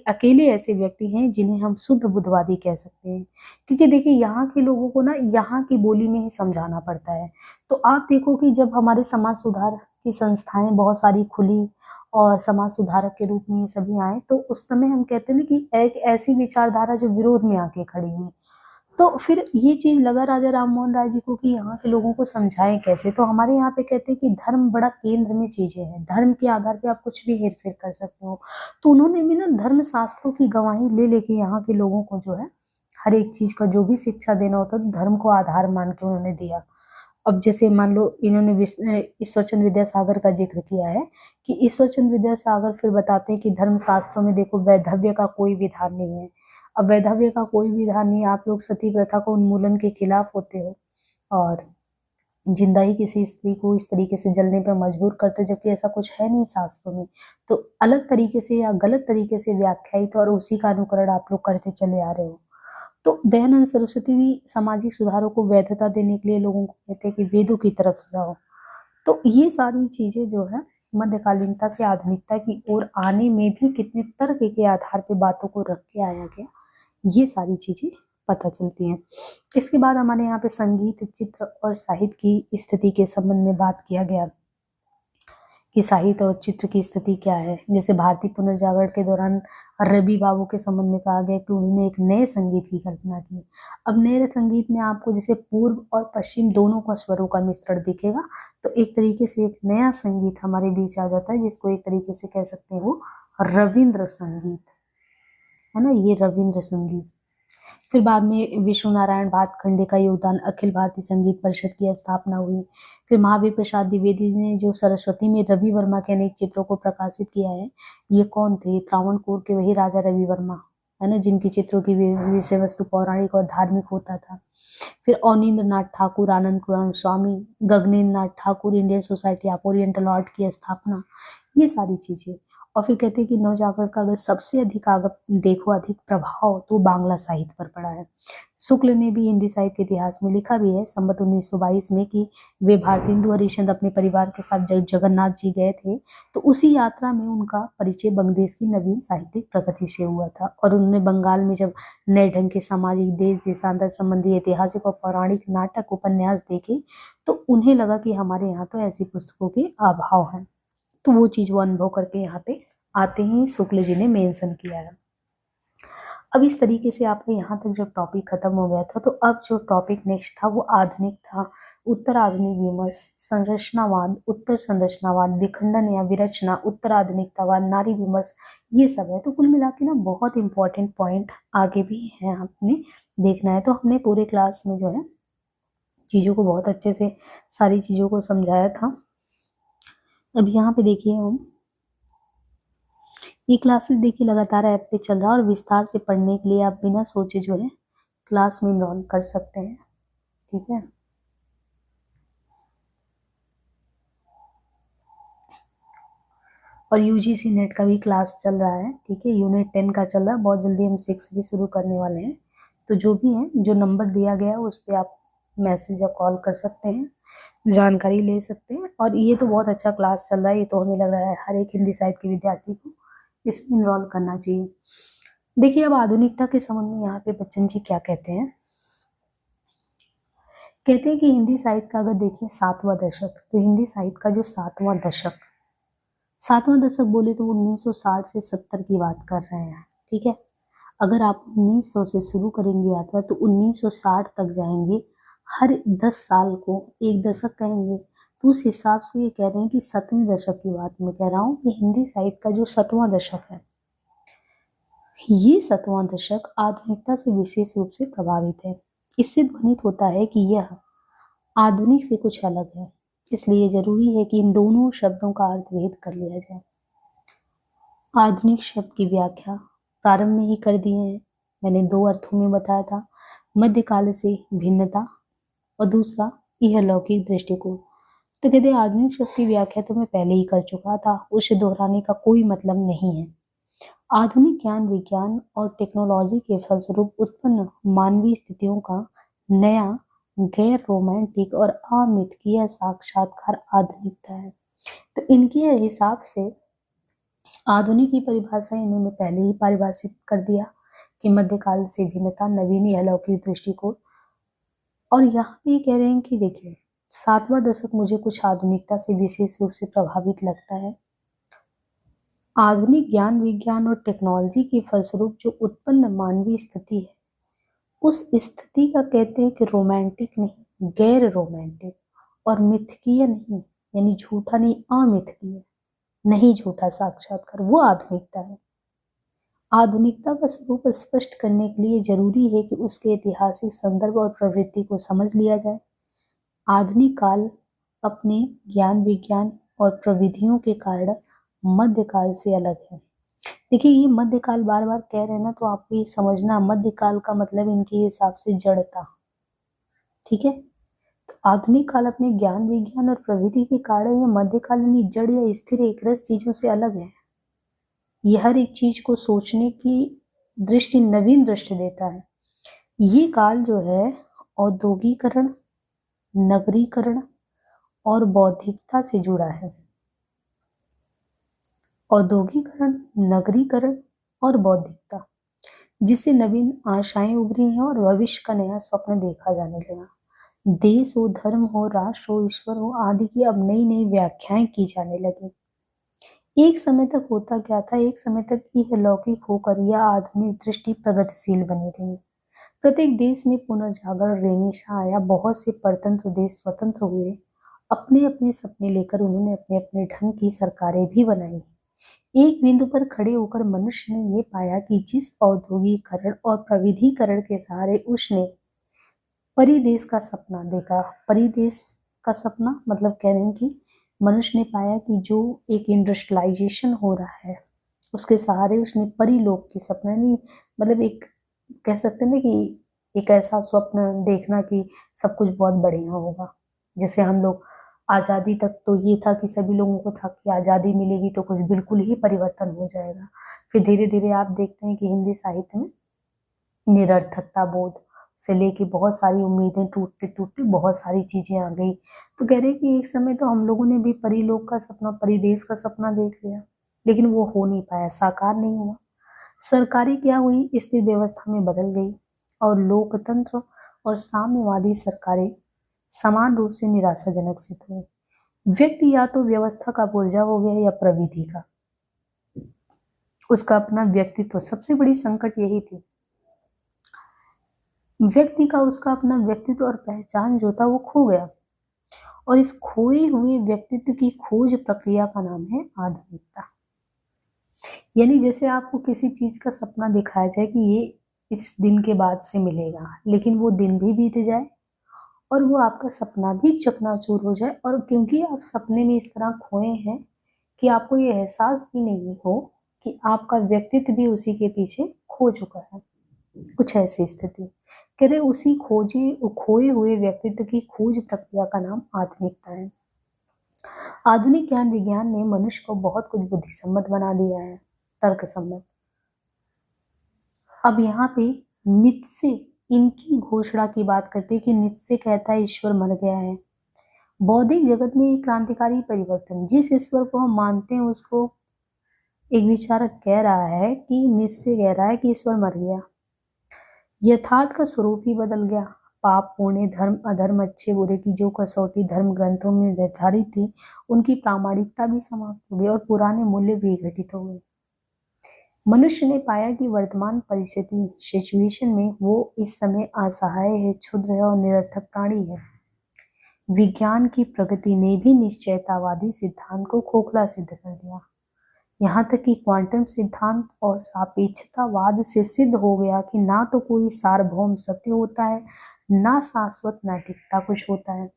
[SPEAKER 1] अकेले ऐसे व्यक्ति हैं जिन्हें हम शुद्ध बुद्धवादी कह सकते हैं, क्योंकि देखिए यहाँ के लोगों को ना यहाँ की बोली में ही समझाना पड़ता है। तो आप देखो कि जब हमारे समाज सुधार की संस्थाएं बहुत सारी खुली और समाज सुधारक के रूप में ये सभी आए, तो उस समय हम कहते हैं ना कि एक ऐसी विचारधारा जो विरोध में आके खड़ी हुई। तो फिर ये चीज लगा राजा राम मोहन राय जी को कि यहाँ के लोगों को समझाएं कैसे। तो हमारे यहाँ पे कहते हैं कि धर्म बड़ा केंद्र में चीजें हैं, धर्म के आधार पे आप कुछ भी हेर फेर कर सकते हो। तो उन्होंने भी ना धर्म शास्त्रों की गवाही ले लेके यहाँ के लोगों को जो है हर एक चीज का जो भी शिक्षा देना होता है धर्म को आधार मान के उन्होंने दिया। अब जैसे मान लो इन्होंने ईश्वरचंद विद्यासागर का जिक्र किया है कि ईश्वरचंद विद्यासागर फिर बताते हैं कि धर्म शास्त्रों में देखो वैधव्य का कोई विधान नहीं है। अब वैधव्य का कोई विधान नहीं, आप लोग सती प्रथा को उन्मूलन के खिलाफ होते हो और जिंदा ही किसी स्त्री को इस तरीके से जलने पर मजबूर करते हो, जबकि ऐसा कुछ है नहीं शास्त्रों में। तो अलग तरीके से या गलत तरीके से व्याख्यायित और उसी का अनुकरण आप लोग करते चले आ रहे हो। तो दयानंद सरस्वती भी सामाजिक सुधारों को वैधता देने के लिए लोगों को कहते हैं कि वेदों की तरफ जाओ। तो ये सारी चीजें जो है मध्यकालीनता से आधुनिकता की ओर आने में भी कितने तर्क के आधार पे बातों को रख के आया गया, ये सारी चीजें पता चलती हैं। इसके बाद हमारे यहाँ पे संगीत, चित्र और साहित्य की स्थिति के संबंध में बात किया गया कि साहित्य और चित्र की स्थिति क्या है। जैसे भारतीय पुनर्जागरण के दौरान रवि बाबू के संबंध में कहा गया कि उन्होंने एक नए संगीत की कल्पना की। अब नए संगीत में आपको जैसे पूर्व और पश्चिम दोनों का स्वरों का मिश्रण दिखेगा, तो एक तरीके से एक नया संगीत हमारे बीच आ जाता है, जिसको एक तरीके से कह सकते हैं वो रविंद्र संगीत है ना, ये रविंद्र संगीत। फिर बाद में विष्णु नारायण भातखंडे का योगदान, अखिल भारतीय संगीत परिषद की स्थापना हुई। फिर महावीर प्रसाद द्विवेदी ने जो सरस्वती में रवि वर्मा के अनेक चित्रों को प्रकाशित किया है, ये कौन थे? त्रावणकोर के वही राजा रवि वर्मा है ना, जिनकी चित्रों की विषय वस्तु पौराणिक और धार्मिक होता था। फिर Abanindra Nath Tagore, Anand Coomaraswamy, Gaganendra Nath Tagore, Indian society of oriental art की स्थापना, ये सारी चीजें। और फिर कहते हैं कि नवजागरण का अगर सबसे अधिक देखो अधिक प्रभाव तो बांग्ला साहित्य पर पड़ा है। शुक्ल ने भी हिंदी साहित्य के इतिहास में लिखा भी है संवत 1922 में कि वे भारतेंदु हरिश्चंद्र अपने परिवार के साथ जगन्नाथ जी गए थे, तो उसी यात्रा में उनका परिचय बंगदेश की नवीन साहित्यिक प्रगति से हुआ था। और उन्होंने बंगाल में जब नए ढंग के सामाजिक, देश देशांतर संबंधी ऐतिहासिक और पौराणिक नाटक उपन्यास देखे, तो उन्हें लगा कि हमारे यहाँ तो ऐसी पुस्तकों के अभाव है। तो वो चीज वो अनुभव करके यहाँ पे आते ही शुक्ल जी ने मेंशन किया है। अब इस तरीके से आपका यहाँ तक जब टॉपिक खत्म हो गया था, तो अब जो टॉपिक नेक्स्ट था वो आधुनिक था। उत्तर आधुनिक विमर्श, संरचनावाद, उत्तर संरचनावाद, विखंडन या विरचना, उत्तर आधुनिकतावाद, नारी विमर्श, ये सब है। तो कुल मिला के ना बहुत इंपॉर्टेंट पॉइंट आगे भी है, आपने देखना है। तो हमने पूरे क्लास में जो है चीजों को बहुत अच्छे से सारी चीजों को समझाया था। अब यहाँ पे देखिए हम ये क्लासेस देखिए लगातार ऐप पे चल रहा है और विस्तार से पढ़ने के लिए आप बिना सोचे जो है क्लास में इनरोल कर सकते हैं, ठीक है। और यूजीसी नेट का भी क्लास चल रहा है, ठीक है, यूनिट 10 का चल रहा है, बहुत जल्दी हम 6 भी शुरू करने वाले हैं। तो जो भी है, जो नंबर दिया गया है उस पर आप मैसेज या कॉल कर सकते हैं, जानकारी ले सकते हैं। और ये तो बहुत अच्छा क्लास चल रहा है, ये तो हमें लग रहा है हर एक हिंदी साहित्य के विद्यार्थी को इसमें इनरोल करना चाहिए। देखिए अब आधुनिकता के संबंध में यहाँ पे बच्चन जी क्या कहते हैं। कहते हैं कि हिंदी साहित्य का अगर देखिए 7वां दशक, तो हिंदी साहित्य का जो 7वां दशक बोले तो 1960 से 70 की बात कर रहे हैं, ठीक है। अगर आप 1900 से शुरू करेंगे यात्रा तो 1960 तक जाएंगे, हर 10 साल को एक दशक कहेंगे। तो उस हिसाब से ये कह रहे हैं कि 7वें दशक की बात मैं कह रहा हूँ कि हिंदी साहित्य का जो 7वां दशक है, ये 7वां दशक आधुनिकता से विशेष रूप से प्रभावित है। इससे ध्वनित होता है कि यह आधुनिक से कुछ अलग है। इसलिए जरूरी है कि इन दोनों शब्दों का अर्थ भेद कर लिया जाए। आधुनिक शब्द की व्याख्या प्रारंभ में ही कर दी है। मैंने 2 अर्थों में बताया था, मध्यकाल से भिन्नता और दूसरा इहलौकिक दृष्टिकोण। तो कहते हैं आधुनिक शब्द की व्याख्या तो मैं पहले ही कर चुका था, उसे दोहराने का कोई मतलब नहीं है। आधुनिक ज्ञान विज्ञान और टेक्नोलॉजी के फलस्वरूप उत्पन्न मानवीय स्थितियों का नया गैर रोमांटिक और अमिथकीय साक्षात्कार आधुनिकता है। तो इनके हिसाब से आधुनिक की परिभाषा इन्होंने पहले ही परिभाषित कर दिया कि मध्यकाल से भिन्नता, नवीन अलौकिक दृष्टिकोण। और यहाँ पे कह रहे हैं कि देखिए 7वां दशक मुझे कुछ आधुनिकता से विशेष रूप से प्रभावित लगता है। आधुनिक ज्ञान विज्ञान और टेक्नोलॉजी के फलस्वरूप जो उत्पन्न मानवीय स्थिति है, उस स्थिति का कहते हैं कि रोमांटिक नहीं, गैर रोमांटिक और मिथकीय नहीं, यानी झूठा नहीं, अमिथकीय नहीं, झूठा साक्षात्कार, वो आधुनिकता है। आधुनिकता का स्वरूप स्पष्ट करने के लिए जरूरी है कि उसके ऐतिहासिक संदर्भ और प्रवृत्ति को समझ लिया जाए। आधुनिक काल अपने ज्ञान विज्ञान और प्रविधियों के कारण मध्यकाल से अलग है। देखिए ये मध्यकाल बार बार कह रहे हैं ना, तो आपको ये समझना मध्यकाल का मतलब इनके हिसाब से जड़ता, ठीक है। तो आधुनिक काल अपने ज्ञान विज्ञान और प्रविधि के कारण, ये मध्यकाल यानी जड़ या स्थिर एकरस चीजों से अलग है। ये हर एक चीज को सोचने की दृष्टि, नवीन दृष्टि देता है। ये काल जो है औद्योगिकरण, नगरीकरण और बौद्धिकता से जुड़ा है। औद्योगिकरण, नगरीकरण और बौद्धिकता, जिससे नवीन आशाएं उभरी हैं और भविष्य का नया स्वप्न देखा जाने लगा। देश हो, धर्म हो, राष्ट्र हो, ईश्वर हो आदि की अब नई नई व्याख्याएं की जाने लगी। एक समय तक होता क्या था, एक समय तक इहलौकिक होकर यह आधुनिक दृष्टि प्रगतिशील बनी रही। प्रत्येक देश में पुनर्जागरण रेनेसां आया, बहुत से परतंत्र देश स्वतंत्र हुए, अपने अपने सपने लेकर उन्होंने अपने अपने ढंग की सरकारें भी बनाई। एक बिंदु पर खड़े होकर मनुष्य ने ये पाया कि जिस औद्योगिकरण और प्रविधिकरण के सहारे उसने परिदेश का सपना देखा, परिदेश का सपना मतलब कह रहे हैं कि मनुष्य ने पाया कि जो एक इंडस्ट्रियलाइजेशन हो रहा है, उसके सहारे उसने परिलोक की सपना नहीं, मतलब एक कह सकते हैं ना कि एक ऐसा स्वप्न देखना कि सब कुछ बहुत बढ़िया होगा। जैसे हम लोग आज़ादी तक तो ये था कि सभी लोगों को था कि आज़ादी मिलेगी तो कुछ बिल्कुल ही परिवर्तन हो जाएगा। फिर धीरे धीरे आप देखते हैं कि हिंदी साहित्य में निरर्थकता बोध से लेके बहुत सारी उम्मीदें टूटते टूटते बहुत सारी चीजें आ गई। तो कह रहे कि एक समय तो हम लोगों ने भी परिलोक का सपना, परिदेश का सपना देख लिया, लेकिन वो हो नहीं पाया, साकार नहीं हुआ। सरकारें क्या हुई, स्थिर व्यवस्था में बदल गई और लोकतंत्र और साम्यवादी सरकारें समान रूप से निराशाजनक सिद्ध हुई। व्यक्ति या तो व्यवस्था का पुर्जा हो गया या प्रविधि का, उसका अपना व्यक्तित्व, सबसे बड़ी संकट यही थी। व्यक्ति का, उसका अपना व्यक्तित्व और पहचान जो था वो खो गया, और इस खोए हुए व्यक्तित्व की खोज प्रक्रिया का नाम है आधुनिकता। यानी जैसे आपको किसी चीज का सपना दिखाया जाए कि ये इस दिन के बाद से मिलेगा, लेकिन वो दिन भी बीत जाए और वो आपका सपना भी चकनाचूर हो जाए, और क्योंकि आप सपने में इस तरह खोए हैं कि आपको ये एहसास भी नहीं हो कि आपका व्यक्तित्व भी उसी के पीछे खो चुका है, कुछ ऐसी स्थिति। कह रहे उसी खोए हुए व्यक्तित्व की खोज प्रक्रिया का नाम आधुनिकता है। आधुनिक ज्ञान विज्ञान ने मनुष्य को बहुत कुछ बुद्धिसम्मत बना दिया है, तर्क सम्मत। अब यहाँ पे नित्से इनकी घोषणा की बात करते हैं कि नित्से कहता है ईश्वर मर गया है। बौद्धिक जगत में एक क्रांतिकारी परिवर्तन, जिस ईश्वर को हम मानते हैं उसको एक विचारक कह रहा है कि नित्से कह रहा है कि ईश्वर मर गया, यथार्थ का स्वरूप ही बदल गया। पाप पुण्य, धर्म अधर्म, अच्छे बुरे की जो कसौटी धर्म ग्रंथों में निर्धारित थी, उनकी प्रामाणिकता भी समाप्त हो गई और पुराने मूल्य भी घटित हो गए। मनुष्य ने पाया कि वर्तमान परिस्थिति सिचुएशन में वो इस समय असहाय है, क्षुद्र है और निरर्थक प्राणी है। विज्ञान की प्रगति ने भी निश्चयतावादी सिद्धांत को खोखला सिद्ध कर दिया। यहाँ तक कि क्वांटम सिद्धांत और सापेक्षतावाद से सिद्ध हो गया कि ना तो कोई सार्वभौम सत्य होता है, ना शाश्वत नैतिकता कुछ होता है।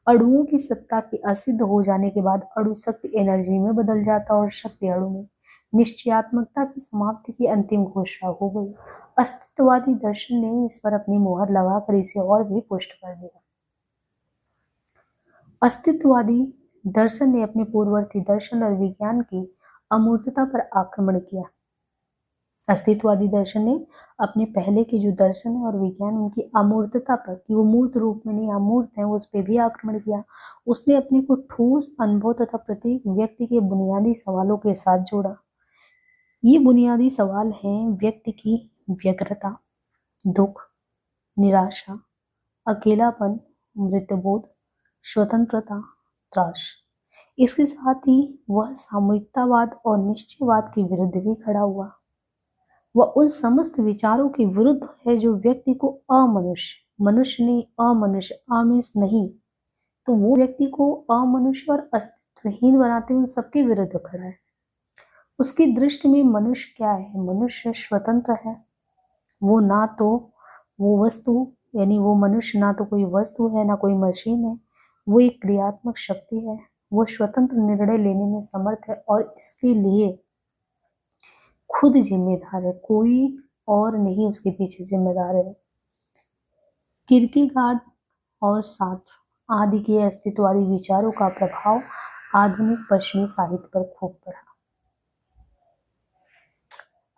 [SPEAKER 1] अणुओं की सत्ता के असिद्ध हो जाने के बाद अणु शक्ति एनर्जी में बदल जाता और शक्ति अणु में। निश्चयात्मकता की समाप्ति की अंतिम घोषणा हो गई। अस्तित्ववादी दर्शन ने इस पर अपनी मोहर लगाकर इसे और भी पुष्ट कर दिया। अस्तित्ववादी दर्शन ने अपने पूर्ववर्ती दर्शन और विज्ञान की अमूर्तता पर आक्रमण किया। अस्तित्ववादी दर्शन ने अपने पहले के जो दर्शन है और विज्ञान उनकी अमूर्तता पर, कि वो मूर्त रूप में नहीं अमूर्त है, उस पर भी आक्रमण किया। उसने अपने को ठोस अनुभव तथा प्रत्येक व्यक्ति के बुनियादी सवालों के साथ जोड़ा। ये बुनियादी सवाल हैं व्यक्ति की व्यग्रता, दुख, निराशा, अकेलापन, मृत्युबोध, स्वतंत्रता, त्रास। इसके साथ ही वह सामूहिकतावाद और निश्चयवाद के विरुद्ध भी खड़ा हुआ। वह उन समस्त विचारों के विरुद्ध है जो व्यक्ति को अमनुष्य, मनुष्य नहीं अमनुष्य, अमीन्स नहीं, तो वो व्यक्ति को अमनुष्य और अस्तित्वहीन बनाते उन सबके विरुद्ध खड़ा है। उसकी दृष्टि में मनुष्य क्या है? मनुष्य स्वतंत्र है। वो ना तो वो वस्तु, यानी वो मनुष्य ना तो कोई वस्तु है ना कोई मशीन है, वो एक क्रियात्मक शक्ति है। वो स्वतंत्र निर्णय लेने में समर्थ है और इसके लिए खुद जिम्मेदार है, कोई और नहीं उसके पीछे जिम्मेदार है। किर्केगार्ड और सार्त्र आदि के अस्तित्ववादी विचारों का प्रभाव आधुनिक पश्चिमी साहित्य पर खूब पड़ा।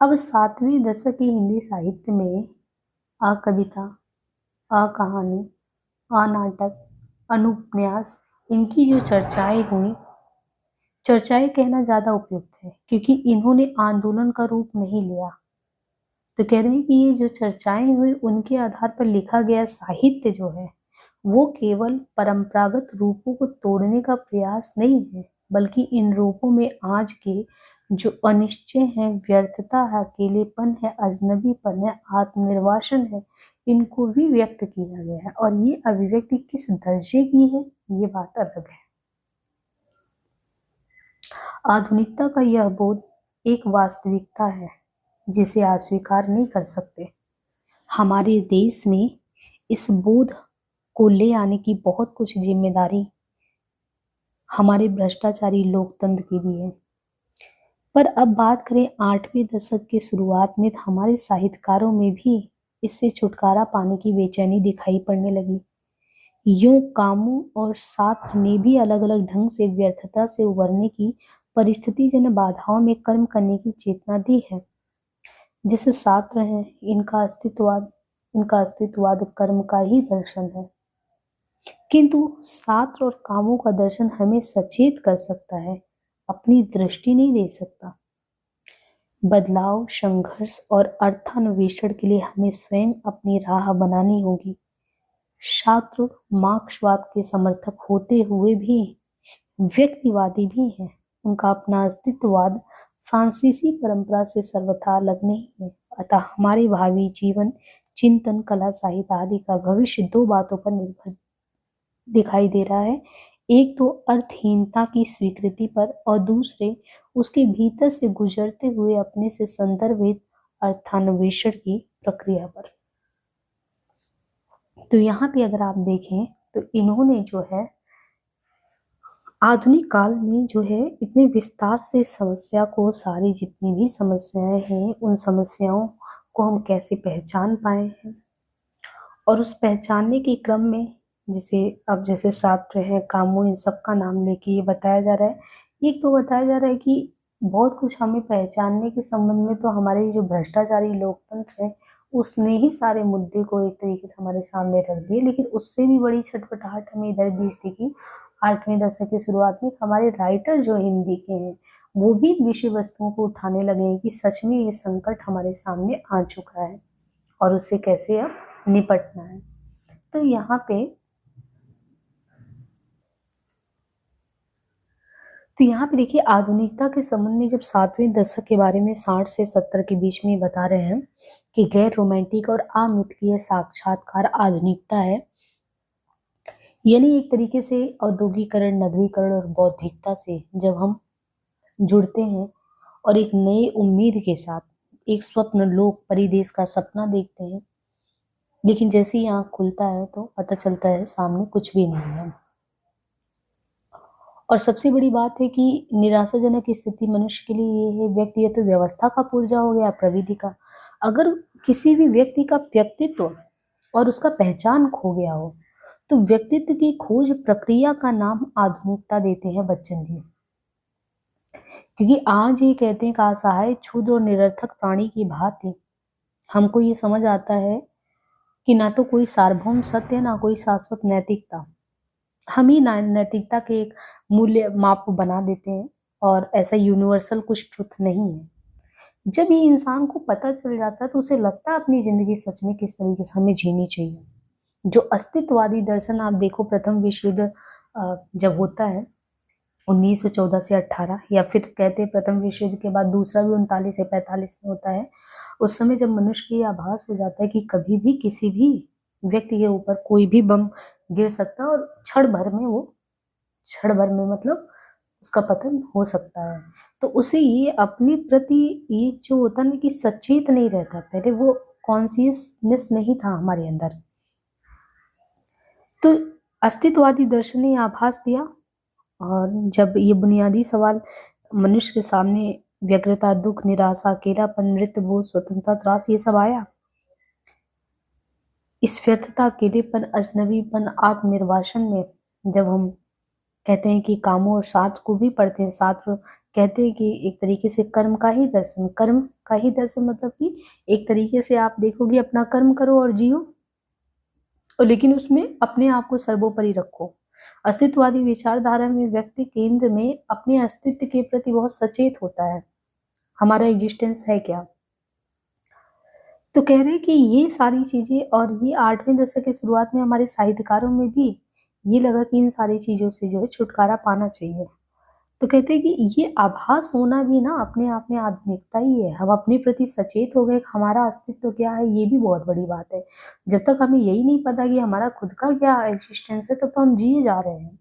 [SPEAKER 1] अब 7वीं दशक की हिंदी साहित्य में कविता, कहानी, नाटक, अनुपन्यास, इनकी जो चर्चाएं हुई, चर्चाएं कहना ज्यादा उपयुक्त है क्योंकि इन्होंने आंदोलन का रूप नहीं लिया। तो कह रहे हैं कि ये जो चर्चाएं हुई उनके आधार पर लिखा गया साहित्य जो है वो केवल परंपरागत रूपों को तोड़ने का प्रयास नहीं है, बल्कि इन रूपों में आज के जो अनिश्चय है, व्यर्थता है, अकेलेपन है, अजनबीपन है, आत्मनिर्वासन है, इनको भी व्यक्त किया गया है। और ये अभिव्यक्ति किस दर्जे की है ये बात अलग है। आधुनिकता का यह बोध एक वास्तविकता है जिसे अस्वीकार नहीं कर सकते। हमारे देश में इस बोध को ले आने की बहुत कुछ जिम्मेदारी हमारे भ्रष्टाचारी लोकतंत्र की भी है। पर अब बात करें 8वीं दशक के शुरुआत में, तो हमारे साहित्यकारों में भी इससे छुटकारा पाने की बेचैनी दिखाई पड़ने लगी। यूं कामू और सार्त्र ने भी अलग अलग ढंग से व्यर्थता से उबरने की परिस्थितिजन्य बाधाओं में कर्म करने की चेतना दी है। जैसे सार्त्र हैं, इनका अस्तित्ववाद कर्म का ही दर्शन है, किंतु सार्त्र और कामू का दर्शन हमें सचेत कर सकता है, अपनी दृष्टि नहीं दे सकता। बदलाव, संघर्ष और अर्थान्वेषण के लिए हमें स्वयं अपनी राह बनानी होगी। छात्र मार्क्सवाद के समर्थक होते हुए भी व्यक्तिवादी भी हैं। उनका अपना अस्तित्ववाद फ्रांसीसी परंपरा से सर्वथा अलग नहीं है। अतः हमारे भावी जीवन, चिंतन, कला, साहित्य आदि का भविष्य दो बातों पर निर्भर दिखाई दे रहा है। एक तो अर्थहीनता की स्वीकृति पर और दूसरे उसके भीतर से गुजरते हुए अपने से संदर्भित अर्थान्वेषण की प्रक्रिया पर। तो यहाँ पे अगर आप देखें तो इन्होंने जो है आधुनिक काल में जो है इतने विस्तार से समस्या को, सारी जितनी भी समस्याएं हैं उन समस्याओं को हम कैसे पहचान पाए हैं, और उस पहचानने के क्रम में जैसे छात्र है, कामू, इन सब का नाम लेके ये बताया जा रहा है। एक तो बताया जा रहा है कि बहुत कुछ हमें पहचानने के संबंध में, तो हमारे जो भ्रष्टाचारी लोकतंत्र है उसने ही सारे मुद्दे को एक तरीके से हमारे सामने रख दिए। लेकिन उससे भी बड़ी छटपटाहट हमें इधर भी दिखी 8वीं दशक की शुरुआत में। हमारे राइटर जो हिंदी के हैं वो भी विषय वस्तुओं को उठाने लगे हैं कि सच में ये संकट हमारे सामने आ चुका है और उससे कैसे अब निपटना है। तो यहाँ पे देखिए, आधुनिकता के संबंध में जब 7वें दशक के बारे में 60 से 70 के बीच में बता रहे हैं कि गैर रोमांटिक और अमितकीय साक्षात्कार आधुनिकता है, यानी एक तरीके से औद्योगिकरण, नगरीकरण और बौद्धिकता से जब हम जुड़ते हैं और एक नए उम्मीद के साथ एक स्वप्न लोक परिदेश का सपना देखते हैं, लेकिन जैसे ही आँख खुलता है तो पता चलता है सामने कुछ भी नहीं है। और सबसे बड़ी बात है कि निराशाजनक स्थिति मनुष्य के लिए ये है, व्यक्ति या तो व्यवस्था का पुर्जा हो गया प्रविधि का। अगर किसी भी व्यक्ति का व्यक्तित्व और उसका पहचान खो गया हो तो व्यक्तित्व की खोज प्रक्रिया का नाम आधुनिकता देते हैं बच्चन जी। क्योंकि आज ये कहते हैं कि असहाय, क्षुद्र और निरर्थक प्राणी की भांति हमको ये समझ आता है कि ना तो कोई सार्वभौम सत्य, ना कोई शाश्वत नैतिकता। हम ही नैतिकता के एक मूल्य माप बना देते हैं और ऐसा यूनिवर्सल कुछ ट्रुथ नहीं है। जब ये इंसान को पता चल जाता है तो उसे लगता है अपनी जिंदगी सच में किस तरीके से हमें जीनी चाहिए। जो अस्तित्ववादी दर्शन आप देखो, प्रथम विश्व युद्ध जब होता है 1914 से 18, या फिर कहते हैं प्रथम विश्व युद्ध के बाद दूसरा भी 39 से 45 में होता है, उस समय जब मनुष्य को ये आभास हो जाता है कि कभी भी किसी भी व्यक्ति के ऊपर कोई भी बम गिर सकता है और क्षण भर में मतलब उसका पतन हो सकता है, तो उसे ये अपने प्रति ये जो होता है ना कि सचेत नहीं रहता, पहले वो कॉन्शियसनेस नहीं था हमारे अंदर। तो अस्तित्ववादी दर्शन ने आभास दिया, और जब ये बुनियादी सवाल मनुष्य के सामने व्यग्रता, दुख, निराशा, अकेलापन, मृत्यु बोध, स्वतंत्रता, त्रास, ये सब आया, इस व्यर्थता, अकेलेपन, अजनबीपन, आत्मनिर्वासन में जब हम कहते हैं कि कामों और शास्त्र को भी पढ़ते हैं, शास्त्र कहते हैं कि एक तरीके से कर्म का ही दर्शन मतलब कि एक तरीके से आप देखोगे अपना कर्म करो और जियो, और लेकिन उसमें अपने आप को सर्वोपरि रखो। अस्तित्ववादी विचारधारा में व्यक्ति केंद्र में अपने अस्तित्व के प्रति बहुत सचेत होता है, हमारा एग्जिस्टेंस है क्या। तो कह रहे हैं कि ये सारी चीजें, और ये 8वें दशक के शुरुआत में हमारे साहित्यकारों में भी ये लगा कि इन सारी चीजों से जो है छुटकारा पाना चाहिए। तो कहते हैं कि ये आभास होना भी ना अपने आप में आधुनिकता ही है। हम अपने प्रति सचेत हो गए, हमारा अस्तित्व क्या है, ये भी बहुत बड़ी बात है। जब तक हमें यही नहीं पता कि हमारा खुद का क्या एग्जिस्टेंस है, तब तो हम जिए जा रहे हैं।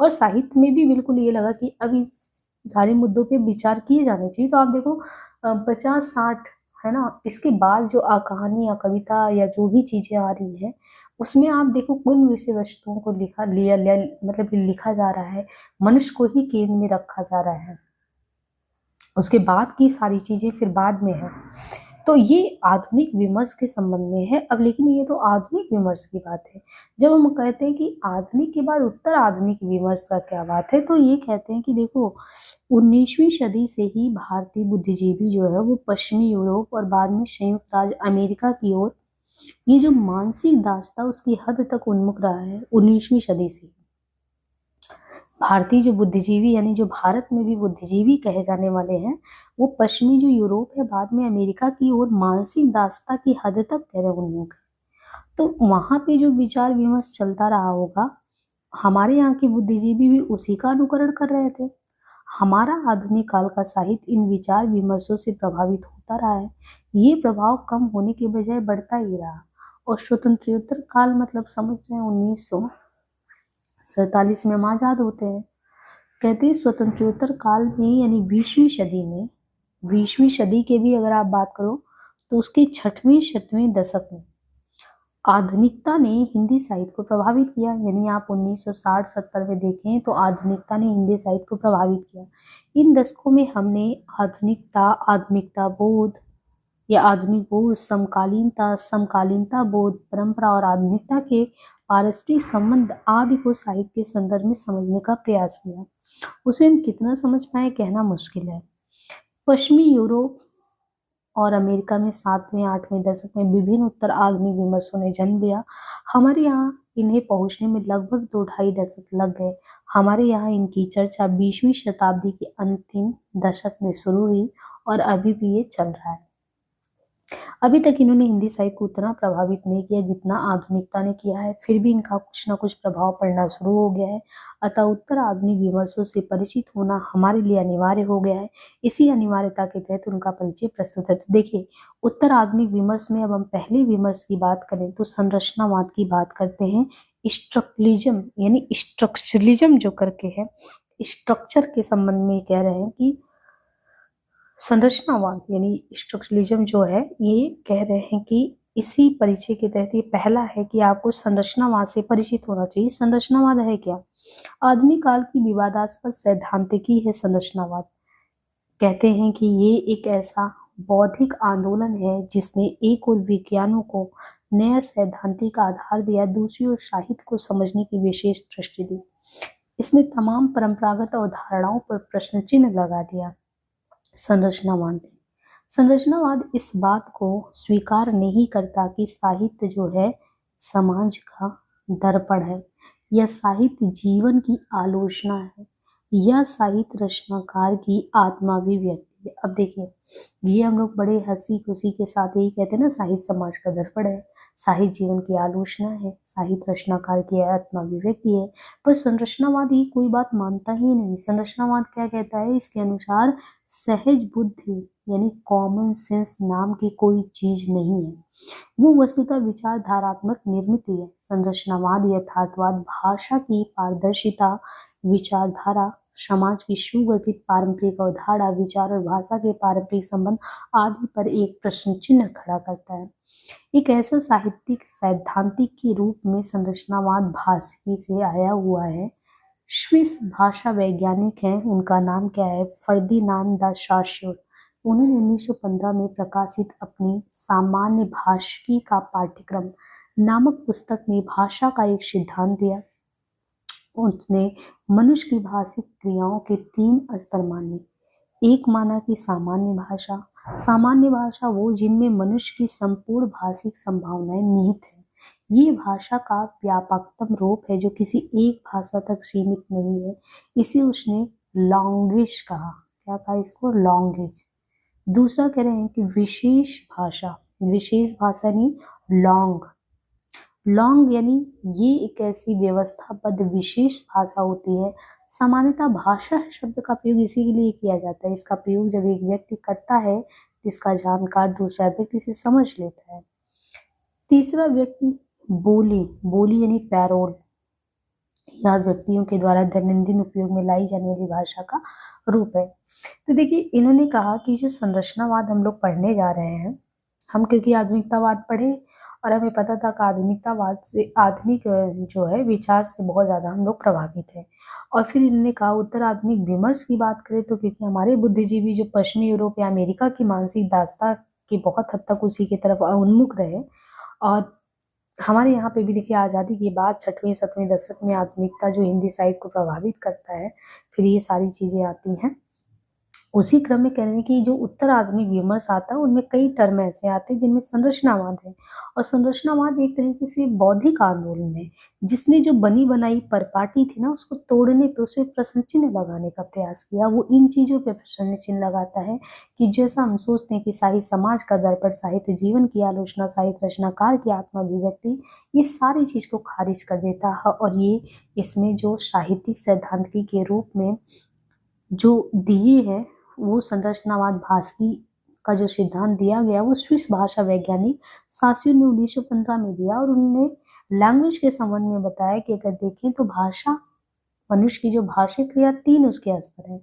[SPEAKER 1] और साहित्य में भी बिल्कुल ये लगा कि अब इस सारे मुद्दों पे विचार किए जाने चाहिए। तो आप देखो 50-60 है ना, इसके बाद जो कहानी या कविता या जो भी चीजें आ रही है, उसमें आप देखो उन विषय वस्तुओं को मतलब लिखा जा रहा है, मनुष्य को ही केंद्र में रखा जा रहा है, उसके बाद की सारी चीजें फिर बाद में है। तो ये आधुनिक विमर्श के संबंध में है। अब लेकिन ये तो आधुनिक विमर्श की बात है। जब हम कहते हैं कि आधुनिक के बाद उत्तर आधुनिक विमर्श का क्या बात है, तो ये कहते हैं कि देखो 19वीं सदी से ही भारतीय बुद्धिजीवी जो है वो पश्चिमी यूरोप और बाद में संयुक्त राज्य अमेरिका की ओर ये जो मानसिक दासता उसकी हद तक उन्मुख रहा है। 19वीं सदी से भारतीय जो बुद्धिजीवी यानी जो भारत में भी बुद्धिजीवी कहे जाने वाले हैं, वो पश्चिमी जो यूरोप है बाद में अमेरिका की ओर मानसिक दासता की हद तक कह रहे उन्मुख। तो वहां पे जो विचार विमर्श चलता रहा होगा, हमारे यहाँ के बुद्धिजीवी भी उसी का अनुकरण कर रहे थे। हमारा आधुनिक काल का साहित्य इन विचार विमर्शों से प्रभावित होता रहा है। ये प्रभाव कम होने के बजाय बढ़ता ही रहा। और स्वतंत्रोत्तर काल मतलब समझ रहे हैं 1947 में हम आजाद होते हैं। कहते हैं स्वतंत्रोत्तर काल में यानी 20वीं सदी के भी अगर आप बात करो तो उसके 6वें दशक में आधुनिकता ने हिंदी साहित्य को प्रभावित किया। यानी आप 1960-70 में देखें तो आधुनिकता ने हिंदी साहित्य को प्रभावित किया। इन दशकों में हमने आधुनिकता बोध या आधुनिक बोध, समकालीनता बोध, परंपरा और आधुनिकता के पारस्परिक संबंध आदि को साहित्य के संदर्भ में समझने का प्रयास किया। उसे हम कितना समझ पाए कहना मुश्किल है। पश्चिमी यूरोप और अमेरिका में 7वें-8वें दशक में विभिन्न उत्तर आधुनिक विमर्शों ने जन्म लिया। हमारे यहाँ इन्हें पहुंचने में लगभग 2-2.5 दशक लग गए। हमारे यहाँ इनकी चर्चा 20वीं शताब्दी के अंतिम दशक में शुरू हुई और अभी भी ये चल रहा है। अभी तक इन्होंने हिंदी साहित्य को उतना प्रभावित नहीं किया जितना आधुनिकता ने किया है, फिर भी इनका कुछ ना कुछ प्रभाव पड़ना शुरू हो गया है। अतः उत्तर आधुनिक विमर्शों से परिचित होना हमारे लिए अनिवार्य हो गया है। इसी अनिवार्यता के तहत उनका परिचय प्रस्तुत है। तो देखिए, उत्तर आधुनिक विमर्श में अब हम पहले विमर्श की बात करें तो संरचनावाद की बात करते हैं। स्ट्रक्चरलिज्म यानी स्ट्रक्चरलिज्म जो करके है, स्ट्रक्चर के संबंध में कह रहे हैं कि संरचनावाद यानी स्ट्रक्चरलिज्म जो है ये कह रहे हैं कि इसी परिचय के तहत ये पहला है कि आपको संरचनावाद से परिचित होना चाहिए। संरचनावाद है क्या? आधुनिक काल की विवादास्पद सैद्धांतिकी है संरचनावाद। कहते हैं कि ये एक ऐसा बौद्धिक आंदोलन है जिसने एक और विज्ञानों को नया सैद्धांतिक आधार दिया, दूसरी ओर साहित्य को समझने की विशेष दृष्टि दी। इसने तमाम परंपरागत अवधारणाओं पर प्रश्न चिन्ह लगा दिया। संरचनावाद इस बात को स्वीकार नहीं करता कि साहित्य जो है समाज का दर्पण है, या साहित्य जीवन की आलोचना है, या साहित्य रचनाकार की आत्माभिव्यक्ति है। अब देखिए, ये हम लोग बड़े हंसी खुशी के साथ यही कहते हैं ना, साहित्य समाज का दर्पण है, साहित्य जीवन की आलोचना है, साहित्य रचनाकार की आत्माभिव्यक्ति है। पर संरचनावाद ये कोई बात मानता ही नहीं। संरचनावाद क्या कहता है? इसके अनुसार सहज बुद्धि यानी कॉमन सेंस नाम की कोई चीज नहीं है, वो वस्तुतः विचारधारात्मक निर्मित है। संरचनावाद यथार्थवाद भाषा की पारदर्शिता, विचारधारा, समाज की सुगठित पारंपरिक अवधारणा, विचार और भाषा के पारंपरिक संबंध आदि पर एक प्रश्न चिन्ह खड़ा करता है। एक ऐसा साहित्यिक सैद्धांतिक के रूप में संरचनावाद भाषी से आया हुआ है। स्विस भाषा वैज्ञानिक हैं, उनका नाम क्या है? फर्दिनांद द साश्योर। उन्होंने 1915 में प्रकाशित अपनी सामान्य भाषिकी का पाठ्यक्रम नामक पुस्तक में भाषा का एक सिद्धांत दिया। उसने मनुष्य की भाषिक क्रियाओं के 3 स्तर माने। एक माना कि सामान्य भाषा वो जिनमें मनुष्य की संपूर्ण भाषिक संभावनाएं निहित है। ये भाषा का व्यापकतम रूप है जो किसी एक भाषा तक सीमित नहीं है। इसे उसने लैंग्वेज कहा। क्या कहा इसको? लैंग्वेज। दूसरा कह रहे हैं कि विशेष भाषा नहीं, लॉन्ग यानी ये एक ऐसी व्यवस्थाबद्ध विशेष भाषा होती है। सामान्यतः भाषा शब्द का प्रयोग इसी के लिए किया जाता है। इसका प्रयोग जब एक व्यक्ति करता है जिसका जानकार दूसरा व्यक्ति इसे समझ लेता है। तीसरा व्यक्ति बोली यानी पैरोल, यह व्यक्तियों के द्वारा दैनंदिन उपयोग में लाई जाने वाली भाषा का रूप है। तो देखिए, इन्होंने कहा कि जो संरचनावाद हम लोग पढ़ने जा रहे हैं, हम क्योंकि आधुनिकतावाद पढ़े और हमें पता था कि आधुनिकतावाद से आधुनिक जो है विचार से बहुत ज़्यादा हम लोग प्रभावित हैं। और फिर इन्होंने कहा उत्तर आधुनिक विमर्श की बात करें तो क्योंकि हमारे बुद्धिजीवी जो पश्चिमी यूरोप या अमेरिका की मानसिक दास्ता के बहुत हद तक उसी की तरफ उन्मुख रहे, और हमारे यहाँ पे भी देखिए आज़ादी के बाद 6वें 7वें दशक में आधुनिकता जो हिंदी साहित्य को प्रभावित करता है, फिर ये सारी चीज़ें आती हैं। उसी क्रम में कह रहे हैं कि जो उत्तर आधुनिक विमर्श आता है उनमें कई टर्म ऐसे आते हैं जिनमें संरचनावाद है। और संरचनावाद एक तरीके से बौद्धिक आंदोलन है जिसने जो बनी बनाई परपाटी थी ना उसको तोड़ने पे, उसमें प्रश्न चिन्ह लगाने का प्रयास किया। वो इन चीज़ों पे प्रश्न चिन्ह लगाता है कि जैसा हम सोचते हैं कि साहित्य समाज का दर्पण, साहित्य जीवन की आलोचना, साहित्य रचनाकार की आत्माभिव्यक्ति, ये सारी चीज़ को खारिज कर देता है। और ये इसमें जो साहित्यिक सैद्धांतिकी के रूप में जो दिए है वो संरचनावाद भाषी का जो सिद्धांत दिया गया वो स्विस भाषा वैज्ञानिक सासियो ने 1915 में दिया। और उन्होंने लैंग्वेज के संबंध में बताया कि अगर देखें तो भाषा, मनुष्य की जो भाषिक क्रिया 3 उसके स्तर है।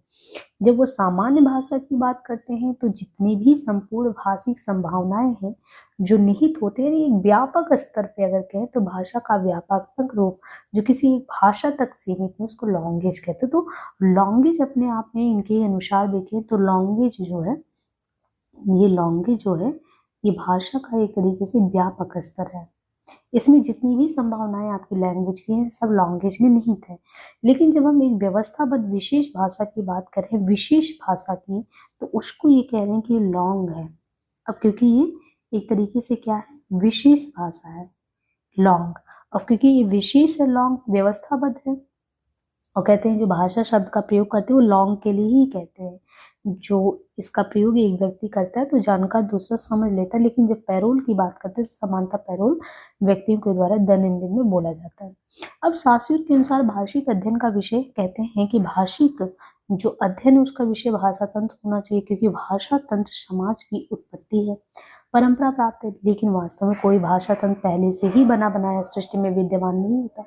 [SPEAKER 1] जब वो सामान्य भाषा की बात करते हैं तो जितनी भी संपूर्ण भाषिक संभावनाएं हैं जो निहित होते हैं, एक व्यापक स्तर पे अगर कहें तो भाषा का व्यापक रूप जो किसी एक भाषा तक सीमित है उसको लैंग्वेज कहते हैं। तो लैंग्वेज अपने आप में इनके अनुसार देखें तो लैंग्वेज जो है ये भाषा का एक तरीके से व्यापक स्तर है। इसमें जितनी भी संभावनाएं आपकी लैंग्वेज की हैं सब लैंग्वेज में निहित है। लेकिन जब हम एक व्यवस्थाबद्ध विशेष भाषा की बात करें, विशेष भाषा की, तो उसको ये कह रहे हैं कि लॉन्ग है। अब क्योंकि ये एक तरीके से क्या है, विशेष भाषा है, लॉन्ग। अब क्योंकि ये विशेष है, लॉन्ग व्यवस्थाबद्ध है, और कहते हैं जो भाषा शब्द का प्रयोग करते हैं वो लॉन्ग के लिए ही कहते हैं। जो इसका प्रयोग एक व्यक्ति करता है तो जानकार दूसरा समझ लेता है। लेकिन जब पैरोल की बात करते हैं तो समानता पैरोल व्यक्तियों के द्वारा दैनंदिन में बोला जाता है। अब साश्योर के अनुसार भाषिक अध्ययन का विषय कहते हैं कि भाषिक जो अध्ययन है उसका विषय भाषा तंत्र होना चाहिए, क्योंकि भाषा तंत्र समाज की उत्पत्ति है, परंपरा प्राप्त है। लेकिन वास्तव में कोई भाषा तंत्र पहले से ही बना बनाया सृष्टि में विद्यमान नहीं होता।